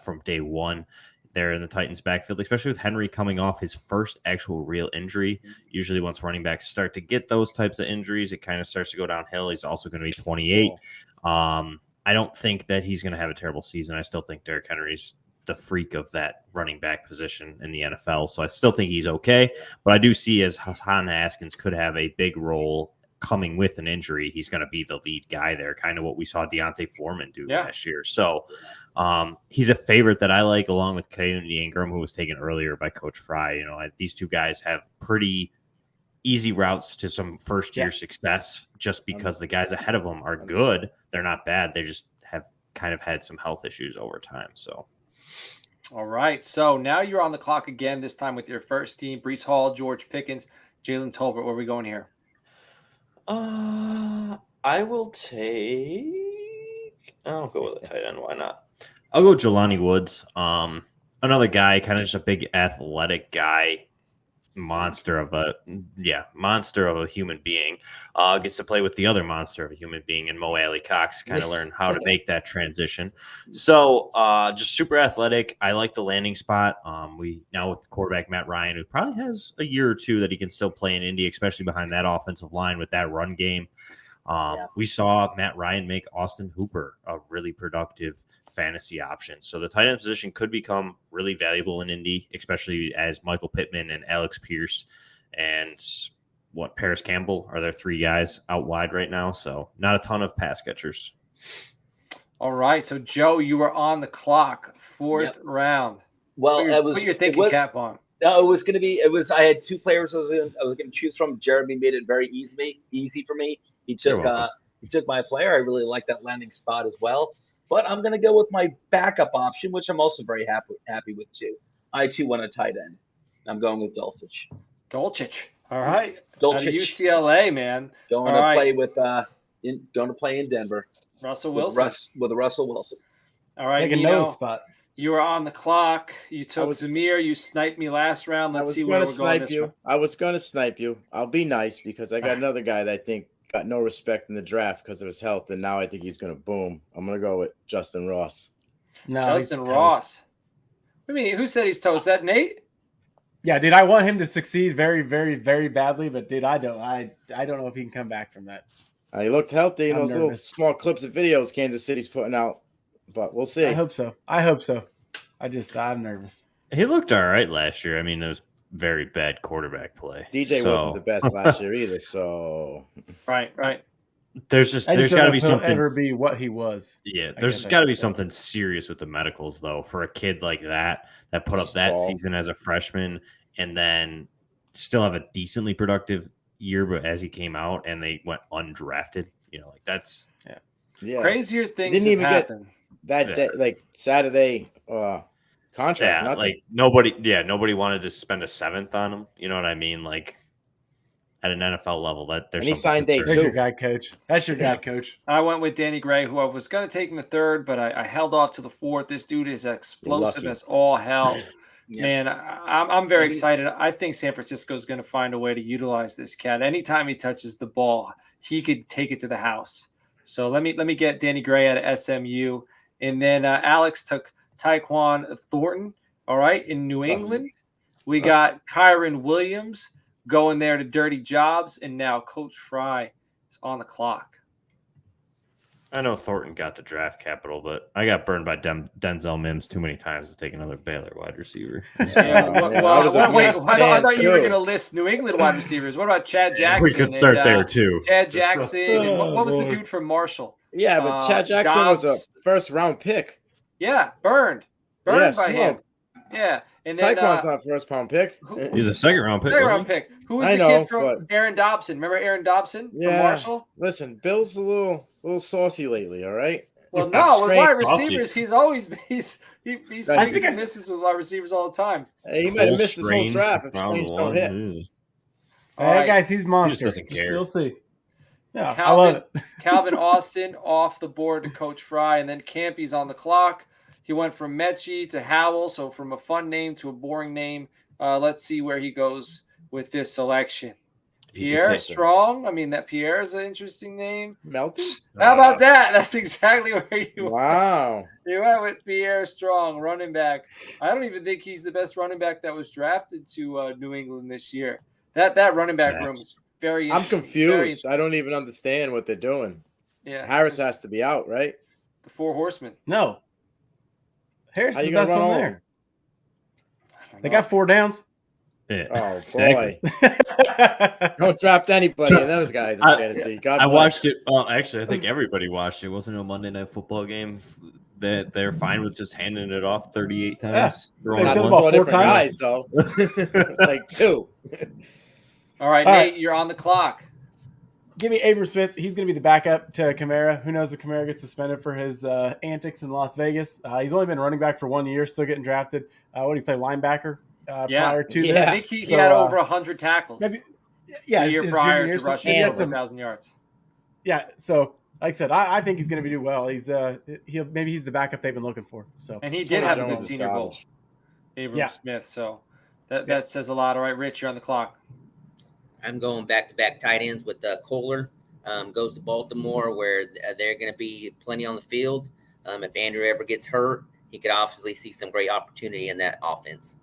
from day one there in the Titans backfield, especially with Henry coming off his first actual real injury. Usually once running backs start to get those types of injuries, it kind of starts to go downhill. He's also going to be 28. I don't think that he's going to have a terrible season. I still think Derrick Henry's the freak of that running back position in the NFL. So I still think he's okay. But I do see as Hassan Haskins could have a big role coming with an injury. He's going to be the lead guy there, kind of what we saw Deontay Foreman do last year. So he's a favorite that I like, along with Kennedy Ingram, who was taken earlier by Coach Fry. These two guys have pretty easy routes to some first-year success just because the guys ahead of them are good. They're not bad. They just have kind of had some health issues over time. So, all right. So now you're on the clock again, this time with your first team. Breece Hall, George Pickens, Jalen Tolbert. Where are we going here? I will take – I'll go with a tight end. Why not? I'll go Jelani Woods. Another guy, kind of just a big athletic guy. Monster of a human being, gets to play with the other monster of a human being in Mo Alley Cox, kind of learn how to make that transition. So just super athletic. I like the landing spot. We now with quarterback Matt Ryan, who probably has a year or two that he can still play in Indy, especially behind that offensive line with that run game. We saw Matt Ryan make Austin Hooper a really productive fantasy option. So the tight end position could become really valuable in Indy, especially as Michael Pittman and Alex Pierce and Paris Campbell are their three guys out wide right now. So not a ton of pass catchers. All right. So Joe, you were on the clock, fourth round. Well, put your thinking cap on. No, it was going to be. I had two players I was going to choose from. Jeremy made it very easy for me. He took my player. I really like that landing spot as well. But I'm going to go with my backup option, which I'm also very happy with too. I too want a tight end. I'm going with Dulcich. All right. Dulcich. UCLA, man. Going to play in Denver. Russell Wilson. With Russell Wilson. All right. Take a nose spot. You were on the clock. You took Zamir. You sniped me last round. Let's see where we're going this round. I was going to snipe you. I'll be nice because I got another guy that I think got no respect in the draft because of his health, and now I think he's going to boom. I'm going to go with Justin Ross. No, Justin Ross. I mean, who said he's toast? That Nate? Yeah, dude, I want him to succeed very, very, very badly, but dude, I don't know if he can come back from that. He looked healthy in those little small clips of videos Kansas City's putting out, but we'll see. I hope so. I'm nervous. He looked all right last year. I mean, it was very bad quarterback play. DJ wasn't the best last year either, so right. There's got to be something. Ever be what he was? Yeah, there's got to be something serious with the medicals though for a kid like that put up that season as a freshman and then still have a decently productive year, but as he came out and they went undrafted, that's crazier things didn't even happen. Get that day, like Saturday contract. Yeah, like nobody wanted to spend a seventh on him. You know what I mean? Like at an NFL level, there's he signed day two. That's your guy, coach. That's your guy, coach. I went with Danny Gray, who I was going to take in the third, but I held off to the fourth. This dude is explosive as all hell. Man, I'm very excited. I think San Francisco is going to find a way to utilize this cat. Anytime he touches the ball, he could take it to the house. So let me get Danny Gray out of SMU, and then Alex took Tyquan Thornton. All right, in New England, we got Kyron Williams going there to Dirty Jobs, and now Coach Fry is on the clock. I know Thornton got the draft capital, but I got burned by Denzel Mims too many times to take another Baylor wide receiver. I thought you were going to list New England wide receivers. What about Chad Jackson? We could start there too. Chad Jackson. And what was the dude from Marshall? Yeah, but Chad Jackson was a first-round pick. Yeah, burned by him. Yeah. And then Tyquan's not first-round pick. He's a second-round pick. Who was the kid from Aaron Dobson? Remember Aaron Dobson from Marshall? Listen, Bill's a little saucy lately, all right? Well, no, with wide receivers, he's always he misses with wide receivers all the time. Hey, he might have missed this whole draft if Strange don't hit. All right, guys, he's monster. He just doesn't care. You'll see. Yeah, I love it. Calvin Austin off the board to Coach Fry, and then Campy's on the clock. He went from Mechie to Howell, so from a fun name to a boring name. Let's see where he goes with this selection. Pierre Strong. I mean, that Pierre is an interesting name. Melton? How about that? That's exactly where you went. Wow. You went with Pierre Strong, running back. I don't even think he's the best running back that was drafted to New England this year. That running back room is very. I'm confused. I don't even understand what they're doing. Yeah, Harris has to be out, right? The Four Horsemen. No. Harris is the best one there. They got 4 downs. Yeah. Oh, exactly. boy. Don't draft anybody in those guys in fantasy. I watched it. Well, actually, I think everybody watched it. Wasn't it a Monday Night Football game that they're fine with just handing it off 38 times? Yeah. They've done about 4 times. Guys, though. Like 2. All right, Nate, you're on the clock. Give me Abram Smith. He's going to be the backup to Kamara. Who knows if Kamara gets suspended for his antics in Las Vegas. He's only been running back for 1 year, still getting drafted. What did he play, linebacker prior to this? I think he had over 100 tackles. Maybe, the year prior to rushing over 1,000 yards. Yeah, so like I said, I think he's going to do well. He's he's the backup they've been looking for. So and he did have a good Senior Bowl, Abram Smith. So that says a lot. All right, Rich, you're on the clock. I'm going back-to-back tight ends with Kohler. Goes to Baltimore, where they're going to be plenty on the field. If Andrew ever gets hurt, he could obviously see some great opportunity in that offense.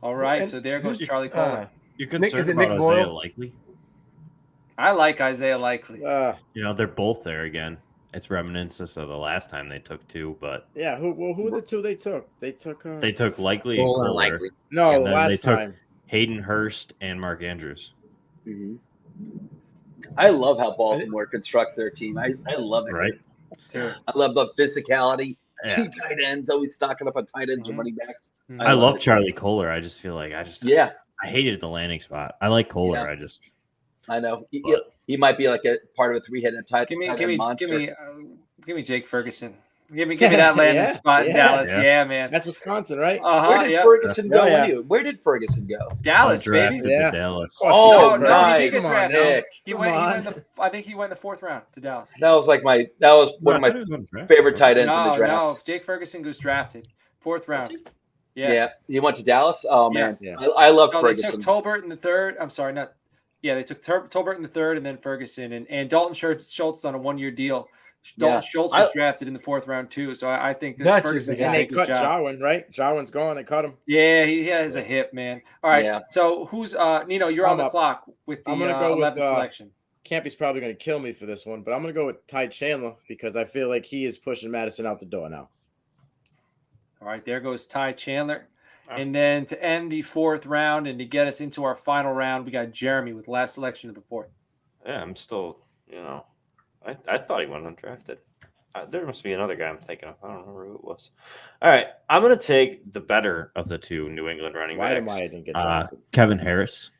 All right, so there goes Charlie Kohler. You're concerned about Isaiah Likely? I like Isaiah Likely. They're both there again. It's reminiscence of the last time they took 2, but who are the 2 they took? They took Likely and Kohler. Likely. No, last time Hayden, Hurst, and Mark Andrews. Mm-hmm. I love how Baltimore constructs their team. I love it. Right. I love the physicality. 2 tight ends, always stocking up on tight ends and running backs. I love Charlie Kohler. I just feel like I hated the landing spot. I like Kohler. Yeah. I know he might be like a part of a 3-headed tight end monster. Give me Jake Ferguson. Give me that landing spot in Dallas. Yeah, man. That's Wisconsin, right? Where did Ferguson go? Where did Ferguson go? Dallas, baby. Dallas. Oh, nice. I think he went in the 4th round to Dallas. That was one of my favorite tight ends in the draft. No, if Jake Ferguson goes drafted, 4th round. Yeah, he went to Dallas. Oh man, I love Ferguson. They took Tolbert in the 3rd. I'm sorry, not. Yeah, they took Tolbert in the 3rd, and then Ferguson and Dalton Schultz on a 1-year deal. Dalton Schultz was drafted in the 4th round too, so I think this Ferguson's going to take his job. Jarwin, right? Jarwin's gone. They cut him. Yeah, he has a hip, man. All right, so who's Nino? You're on the clock with the 11th selection. Campy's probably going to kill me for this one, but I'm going to go with Ty Chandler because I feel like he is pushing Madison out the door now. All right, there goes Ty Chandler. And then to end the 4th round and to get us into our final round, we got Jeremy with last selection of the 4th. Yeah, I'm still, I thought he went undrafted. There must be another guy I'm thinking of. I don't remember who it was. All right, I'm going to take the better of the 2 New England running backs. Why didn't get drafted? Kevin Harris.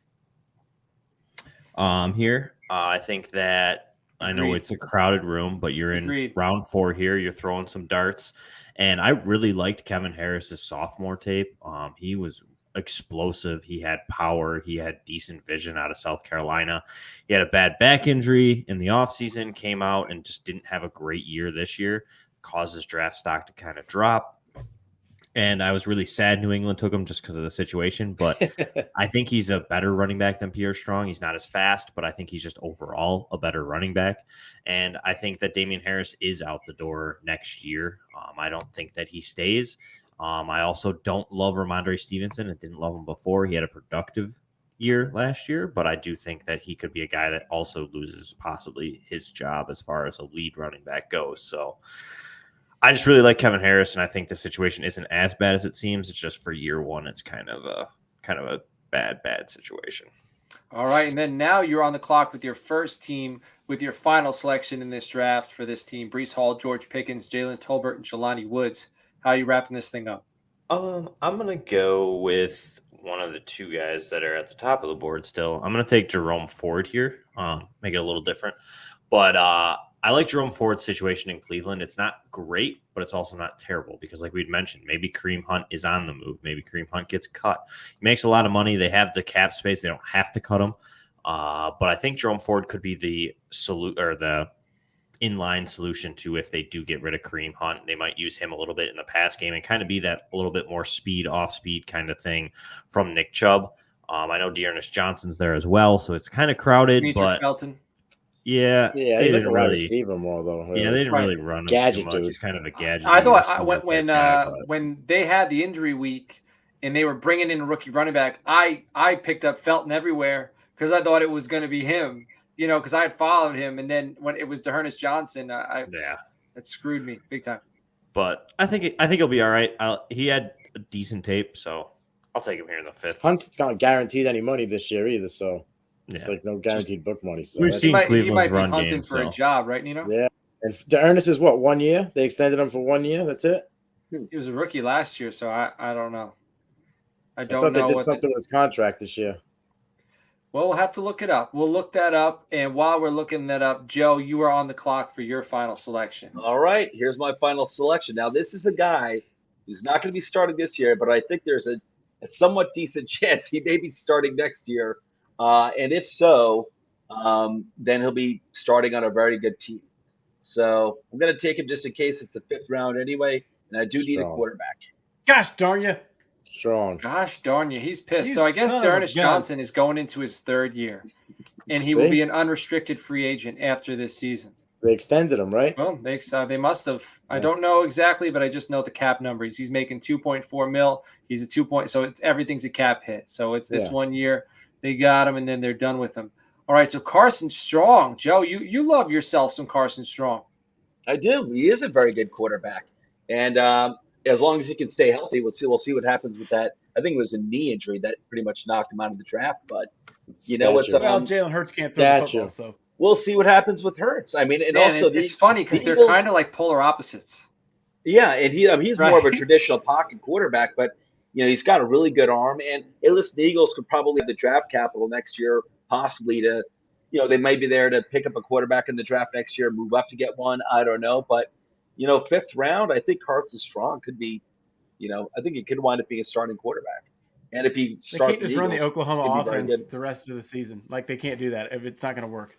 Here, I think that I know it's a crowded room, but you're in round 4 here. You're throwing some darts. And I really liked Kevin Harris's sophomore tape. He was explosive. He had power. He had decent vision out of South Carolina. He had a bad back injury in the offseason, came out and just didn't have a great year this year, caused his draft stock to kind of drop. And I was really sad New England took him just because of the situation. But I think he's a better running back than Pierre Strong. He's not as fast, but I think he's just overall a better running back. And I think that Damian Harris is out the door next year. I don't think that he stays. I also don't love Ramondre Stevenson. I didn't love him before. He had a productive year last year, but I do think that he could be a guy that also loses possibly his job as far as a lead running back goes. So I just really like Kevin Harris, and I think the situation isn't as bad as it seems. It's just for year 1, it's kind of a bad situation. All right, and then now you're on the clock with your first team, with your final selection in this draft for this team: Breece Hall, George Pickens, Jalen Tolbert, and Jelani Woods. How are you wrapping this thing up? I'm gonna go with one of the 2 guys that are at the top of the board still. I'm gonna take Jerome Ford here. Make it a little different, but I like Jerome Ford's situation in Cleveland. It's not great, but it's also not terrible because, like we'd mentioned, maybe Kareem Hunt is on the move. Maybe Kareem Hunt gets cut. He makes a lot of money. They have the cap space. They don't have to cut him. But I think Jerome Ford could be the the inline solution to if they do get rid of Kareem Hunt. They might use him a little bit in the pass game and kind of be that a little bit more off speed kind of thing from Nick Chubb. I know Dearness Johnson's there as well, so it's kind of crowded. But Felton. Yeah, he's like a wide receiver more though. Really. Yeah, they didn't really run him gadget too much. Dude. He's kind of a gadget. I thought when they had the injury week and they were bringing in a rookie running back, I picked up Felton everywhere because I thought it was going to be him. Because I had followed him, and then when it was Dearness Johnson, it screwed me big time. But I think he'll be all right. He had a decent tape, so I'll take him here in the 5th. Hunt's not guaranteed any money this year either, so it's like no guaranteed book money. So we've seen Cleveland's run hunting game for a job, right, Nino? Yeah, and Dearness is what, 1 year? They extended him for 1 year. That's it. He was a rookie last year, so I don't know. I thought they did something with his contract this year. Well, we'll have to look it up. We'll look that up. And while we're looking that up, Joe, you are on the clock for your final selection. All right. Here's my final selection. Now, this is a guy who's not going to be starting this year, but I think there's a somewhat decent chance he may be starting next year. And if so, then he'll be starting on a very good team. So I'm going to take him just in case it's the 5th round anyway. And I do need a quarterback. Gosh darn you. Strong. Gosh darn you. He's pissed. So I guess Dearness Johnson is going into his 3rd year, and he will be an unrestricted free agent after this season. They extended him, right? Well, they must have. Yeah. I don't know exactly, but I just know the cap number. He's making $2.4 million. He's a 2 point. So everything's a cap hit. So it's this 1 year. They got him, and then they're done with him. All right. So Carson Strong, Joe, you love yourself some Carson Strong. I do. He is a very good quarterback, and as long as he can stay healthy, we'll see what happens with that. I think it was a knee injury that pretty much knocked him out of the draft. But what's Jalen Hurts can't throw the football, so we'll see what happens with Hurts. I mean, and also it's funny because they're kind of like polar opposites. Yeah, and he's more of a traditional pocket quarterback, but he's got a really good arm. And listen, the Eagles could probably have the draft capital next year, possibly to, they might be there to pick up a quarterback in the draft next year, move up to get one. I don't know, but 5th round, I think Carson Strong could be, I think he could wind up being a starting quarterback. And if he starts, they can't just run the Oklahoma offense the rest of the season. Like, they can't do that. It's not going to work.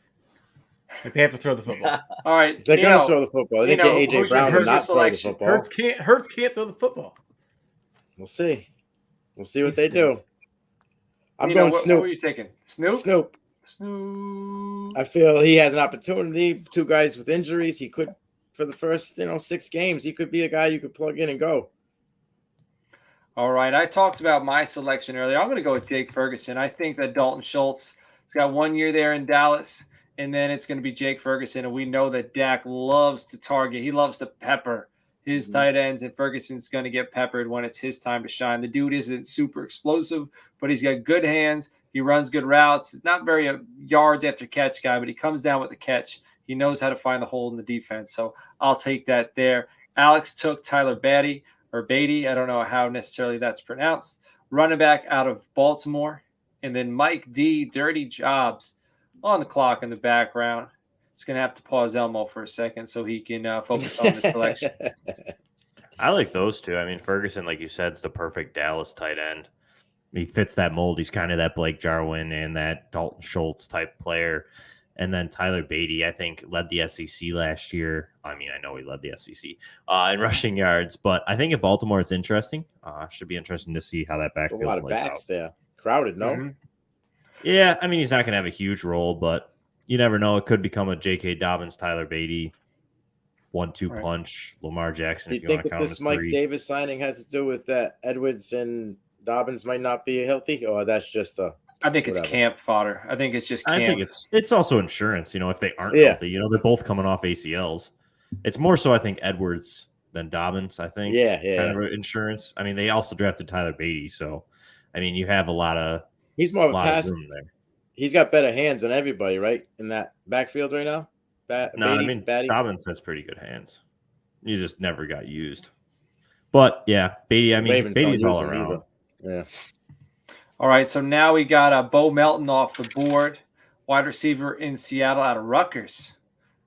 Like, they have to throw the football. All right, they're going to throw the football. They get AJ Brown to not throw the football. Hurts can't throw the football. We'll see. We'll see what they do. I'm going Snoop. What were you taking? Snoop. I feel he has an opportunity. 2 guys with injuries. He could. For the first, 6 games, he could be a guy you could plug in and go. All right. I talked about my selection earlier. I'm going to go with Jake Ferguson. I think that Dalton Schultz has got 1 year there in Dallas, and then it's going to be Jake Ferguson. And we know that Dak loves to target. He loves to pepper his tight ends, and Ferguson's going to get peppered when it's his time to shine. The dude isn't super explosive, but he's got good hands. He runs good routes. He's not very a yards after catch guy, but he comes down with the catch. He knows how to find the hole in the defense. So I'll take that there. Alex took Tyler Beatty. I don't know how necessarily that's pronounced. Running back out of Baltimore. And then Mike D, Dirty Jobs on the clock in the background. It's going to have to pause Elmo for a second so he can focus on this selection. I like those two. I mean, Ferguson, like you said, is the perfect Dallas tight end. He fits that mold. He's kind of that Blake Jarwin and that Dalton Schultz type player. And then Tyler Beatty, I think, led the SEC last year. I mean, I know he led the SEC in rushing yards, but I think in Baltimore it's interesting. Should be interesting to see how that backfield plays out. A lot of backs there. Crowded, no? Mm-hmm. Yeah, I mean, he's not going to have a huge role, but you never know. It could become a J.K. Dobbins, Tyler Beatty, 1-2 punch, Lamar Jackson. Do you think that this Mike Davis signing has to do with that Edwards and Dobbins might not be healthy, or that's just a... I think it's camp fodder. I think it's just camp. I think it's also insurance, if they aren't healthy. They're both coming off ACLs. It's more so, I think, Edwards than Dobbins, I think. Yeah. Kind of insurance. I mean, they also drafted Tyler Beatty, so, I mean, you have a lot of He's more of a pass. Room there. He's got better hands than everybody, right, in that backfield right now? Dobbins has pretty good hands. He just never got used. But, yeah, Beatty, Beatty's all around. Yeah. All right, so now we got Bo Melton off the board, wide receiver in Seattle out of Rutgers.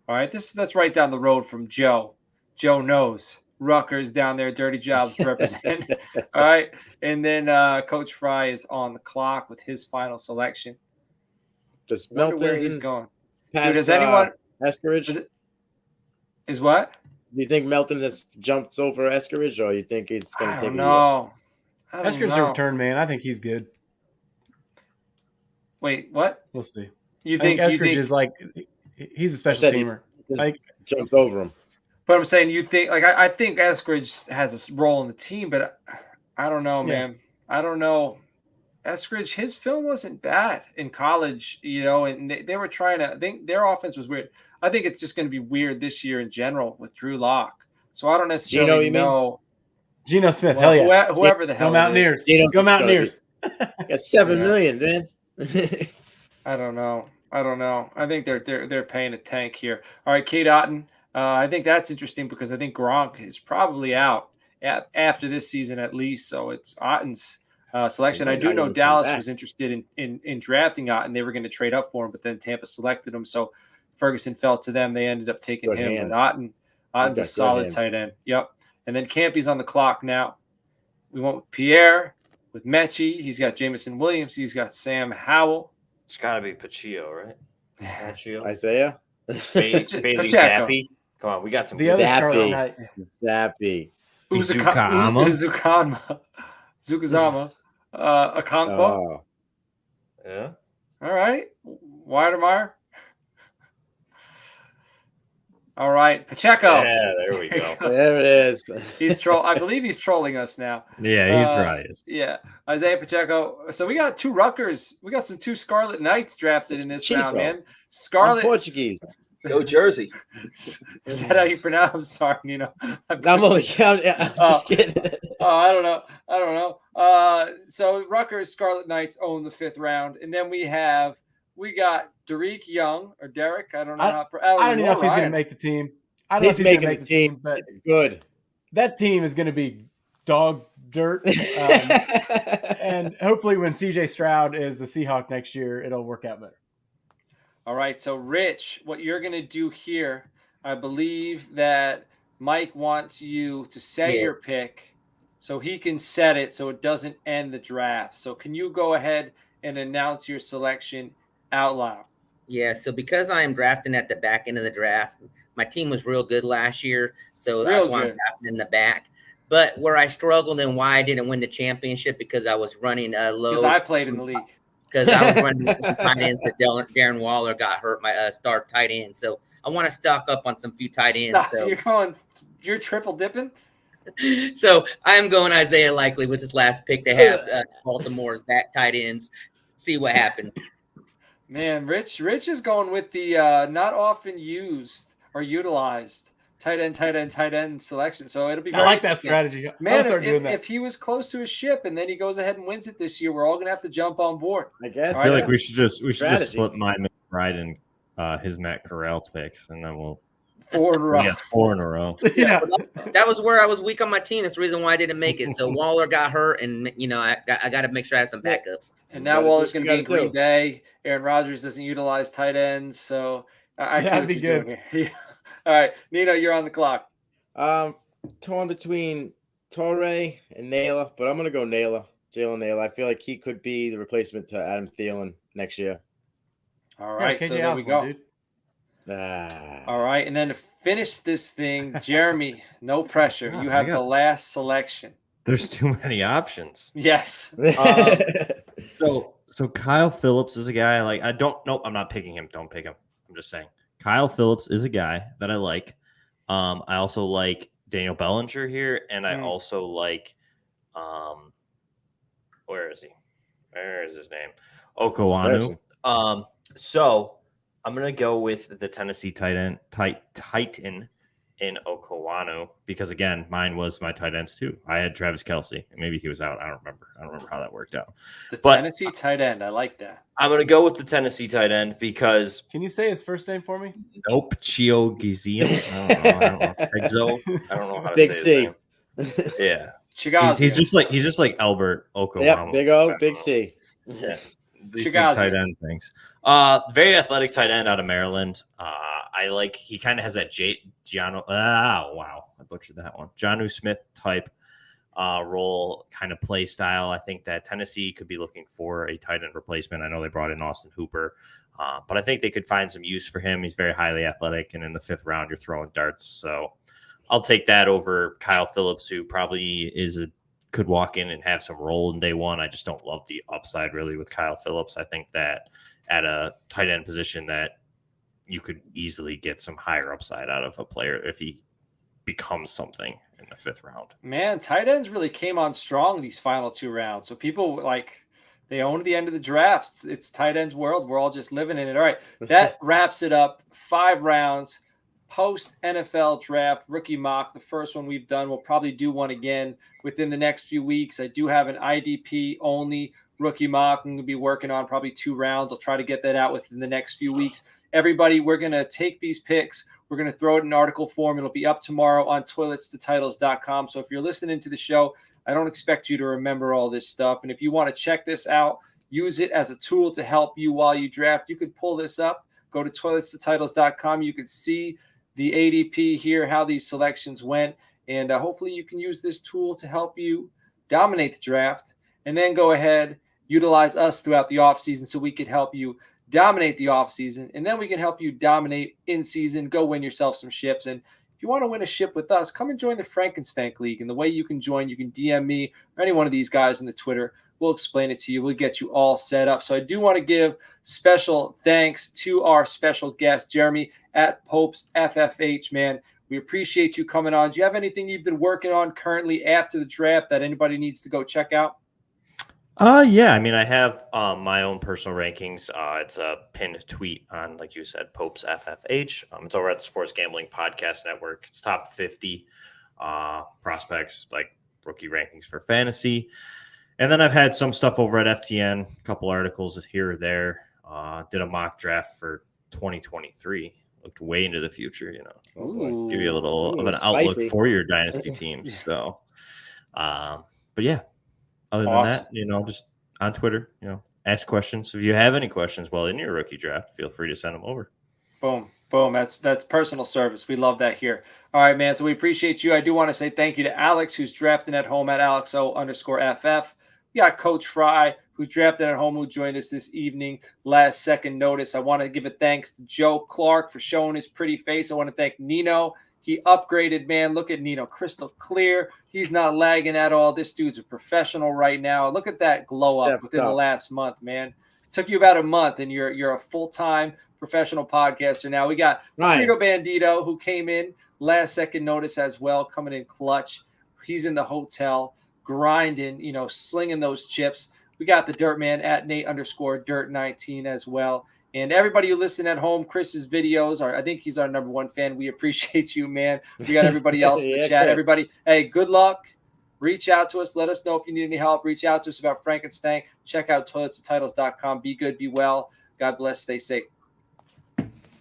All right, that's right down the road from Joe. Joe knows Rutgers down there, Dirty Jobs represent. All right, and then Coach Fry is on the clock with his final selection. Does Wonder where he's Melton going. pass Dude, does anyone Eskridge? is what? Do you think Melton has jumped over Eskridge, or you think it's going I to take don't a year? know. I don't Eskridge's a know. return man. I think he's good. Wait, what? We'll see. You I think think Eskridge is like he's a special said he- teamer. Like Jumps over him. But I'm saying you think like I think Eskridge has a role in the team, but I don't know, Yeah. man. I don't know. Eskridge, his film wasn't bad in college, and they were trying to. I think their offense was weird. I think it's just going to be weird this year in general with Drew Lock. So I don't necessarily know. Geno Smith, Well, hell yeah. whoever the hell Go it is. Mountaineers. Geno's Go Mountaineers. Got $7 Yeah. million, man. I don't know. I think they're paying a tank here. All right, Kate Otten. I think that's interesting because I think Gronk is probably out after this season at least. So it's Otten's selection. I do know Dallas was interested in drafting Otten. They were going to trade up for him, but then Tampa selected him. So Ferguson fell to them. They ended up taking Good him. hands. But Otten's a good solid hands. tight end. Yep. And then Campy's on the clock now. We went with Pierre, with Mechie. He's got Jamison Williams. He's got Sam Howell. It's got to be Pacheco, right? Pacheco. Isaiah? Bailey Pacheco. Zappi. Come on, we got some. The other Zappy. Scarlet Knight. Zappy. Zukazama. Okonkwo. Oh. Yeah. All right. Weidemeyer. All right. Pacheco. Yeah, there we go. There it is. I believe he's trolling us now. Yeah, he's right. Yeah. Isaiah Pacheco. So we got two Rutgers. We got some two Scarlet Knights drafted in this round, man. I'm Scarlet. Portuguese. Go Jersey. Is that how you pronounce? I'm sorry, I'm just kidding. I don't know. So Rutgers Scarlet Knights own the 5th round, and then we got Derek Young or Derek. I don't know. I don't even know if he's going to make the team. I don't know if he's going to make the team, but good. That team is going to be dog dirt. And hopefully when CJ Stroud is the Seahawk next year, it'll work out better. All right. So, Rich, what you're going to do here, I believe that Mike wants you to say your pick so he can set it so it doesn't end the draft. So, can you go ahead and announce your selection out loud? Yeah. So, because I am drafting at the back end of the draft, my team was real good last year. So, that's why I'm drafting in the back. But where I struggled and why I didn't win the championship because I was running low. Because I played in the league. Because I was running some tight ends that Darren Waller got hurt, my star tight end. So I want to stock up on some few tight ends. So. You're triple dipping? So I'm going Isaiah Likely with his last pick to have Baltimore's back tight ends. See what happens. Man, Rich is going with the not often used or utilized tight end selection. So it'll be very I like that strategy. Man, if he was close to his ship and then he goes ahead and wins it this year, we're all gonna have to jump on board. I guess. I feel like we should just flip my McBride and his Matt Corral picks, and then we'll 4 in a row. Yeah, 4 in a row. Yeah. That was where I was weak on my team. That's the reason why I didn't make it. So Waller got hurt, and I got to make sure I have some backups. And now Waller's going to be in Green Bay. Aaron Rodgers doesn't utilize tight ends, so I see what you're doing here. All right, Nino, you're on the clock. Torn between Torrey and Naylor, but I'm going to go Naylor, Jalen Naylor. I feel like he could be the replacement to Adam Thielen next year. All right, so there we go. Dude. All right, and then to finish this thing, Jeremy, no pressure. You have the last selection. There's too many options. Yes. So Kyle Phillips is a guy I like. I'm not picking him. Don't pick him. I'm just saying. Kyle Phillips is a guy that I like. I also like Daniel Bellinger here, and I also like where is he? Where is his name? Okawanu. So I'm gonna go with the Tennessee Titan in Okawanu because again, mine was my tight ends too. I had Travis Kelce, and maybe he was out. I don't remember how that worked out. Tennessee tight end, I like that. I'm gonna go with the Tennessee tight end because. Can you say his first name for me? Nope, Chio Gizium. I don't know how to Big say C. his name. Yeah, he's just like Albert Okawanu. Yep, big O, big C. Yeah, these tight end things. Very athletic tight end out of Maryland. I like he kind of has that Jonnu. Wow, I butchered that one. Jonnu Smith type role kind of play style. I think that Tennessee could be looking for a tight end replacement. I know they brought in Austin Hooper, but I think they could find some use for him. He's very highly athletic, and in the 5th round, you're throwing darts. So I'll take that over Kyle Phillips, who probably could walk in and have some role in day one. I just don't love the upside really with Kyle Phillips. I think that at a tight end position that you could easily get some higher upside out of a player if he becomes something in the 5th round. Man, tight ends really came on strong these final 2 rounds. So people they owned the end of the drafts. It's tight ends world. We're all just living in it. All right. That wraps it up. 5 rounds post NFL draft rookie mock. The first one we've done. We'll probably do one again within the next few weeks. I do have an IDP only rookie mock. I'm going to be working on probably 2 rounds. I'll try to get that out within the next few weeks. Everybody, we're going to take these picks. We're going to throw it in article form. It'll be up tomorrow on toiletstotitles.com. So if you're listening to the show, I don't expect you to remember all this stuff. And if you want to check this out, use it as a tool to help you while you draft. You could pull this up, go to toiletstotitles.com. You can see the ADP here, how these selections went. And hopefully you can use this tool to help you dominate the draft. And then go ahead, utilize us throughout the offseason so we could help you dominate the offseason, and then we can help you dominate in season. Go win yourself some ships. And if you want to win a ship with us, come and join the Frankenstank League. And the way you can join, you can DM me or any one of these guys in the Twitter. We'll explain it to you. We'll get you all set up. So I do want to give special thanks to our special guest, Jeremy at Pope's FFH, man. We appreciate you coming on. Do you have anything you've been working on currently after the draft that anybody needs to go check out? Yeah, I mean, I have my own personal rankings. It's a pinned tweet on, like you said, Pope's FFH. It's over at the Sports Gambling Podcast Network. It's top 50 prospects, like rookie rankings for fantasy. And then I've had some stuff over at FTN, a couple articles here or there. Did a mock draft for 2023. Looked way into the future, give you a little of an outlook for your dynasty teams. So, but yeah. Other than that, just on Twitter, ask questions. If you have any questions while in your rookie draft, feel free to send them over. Boom. That's personal service. We love that here. All right, man. So we appreciate you. I do want to say thank you to Alex, who's drafting at home at AlexO_FF. We got Coach Fry, who drafted at home, who joined us this evening, last second notice. I want to give a thanks to Joe Clark for showing his pretty face. I want to thank Nino. He upgraded, man. Look at Nino, crystal clear. He's not lagging at all. This dude's a professional right now. Look at that glow up within the last month, man. Took you about a month, and you're a full-time professional podcaster now. We got Frito Bandito, who came in last second notice as well, coming in clutch. He's in the hotel, grinding, slinging those chips. We got the Dirt Man at Nate_Dirt19 as well. And everybody who listen at home, Chris's videos I think he's our number 1 fan. We appreciate you, man. We got everybody else in the chat. Chris. Everybody, hey, good luck. Reach out to us. Let us know if you need any help. Reach out to us about Frankenstein. Check out toiletstotitles.com. Be good, be well. God bless. Stay safe.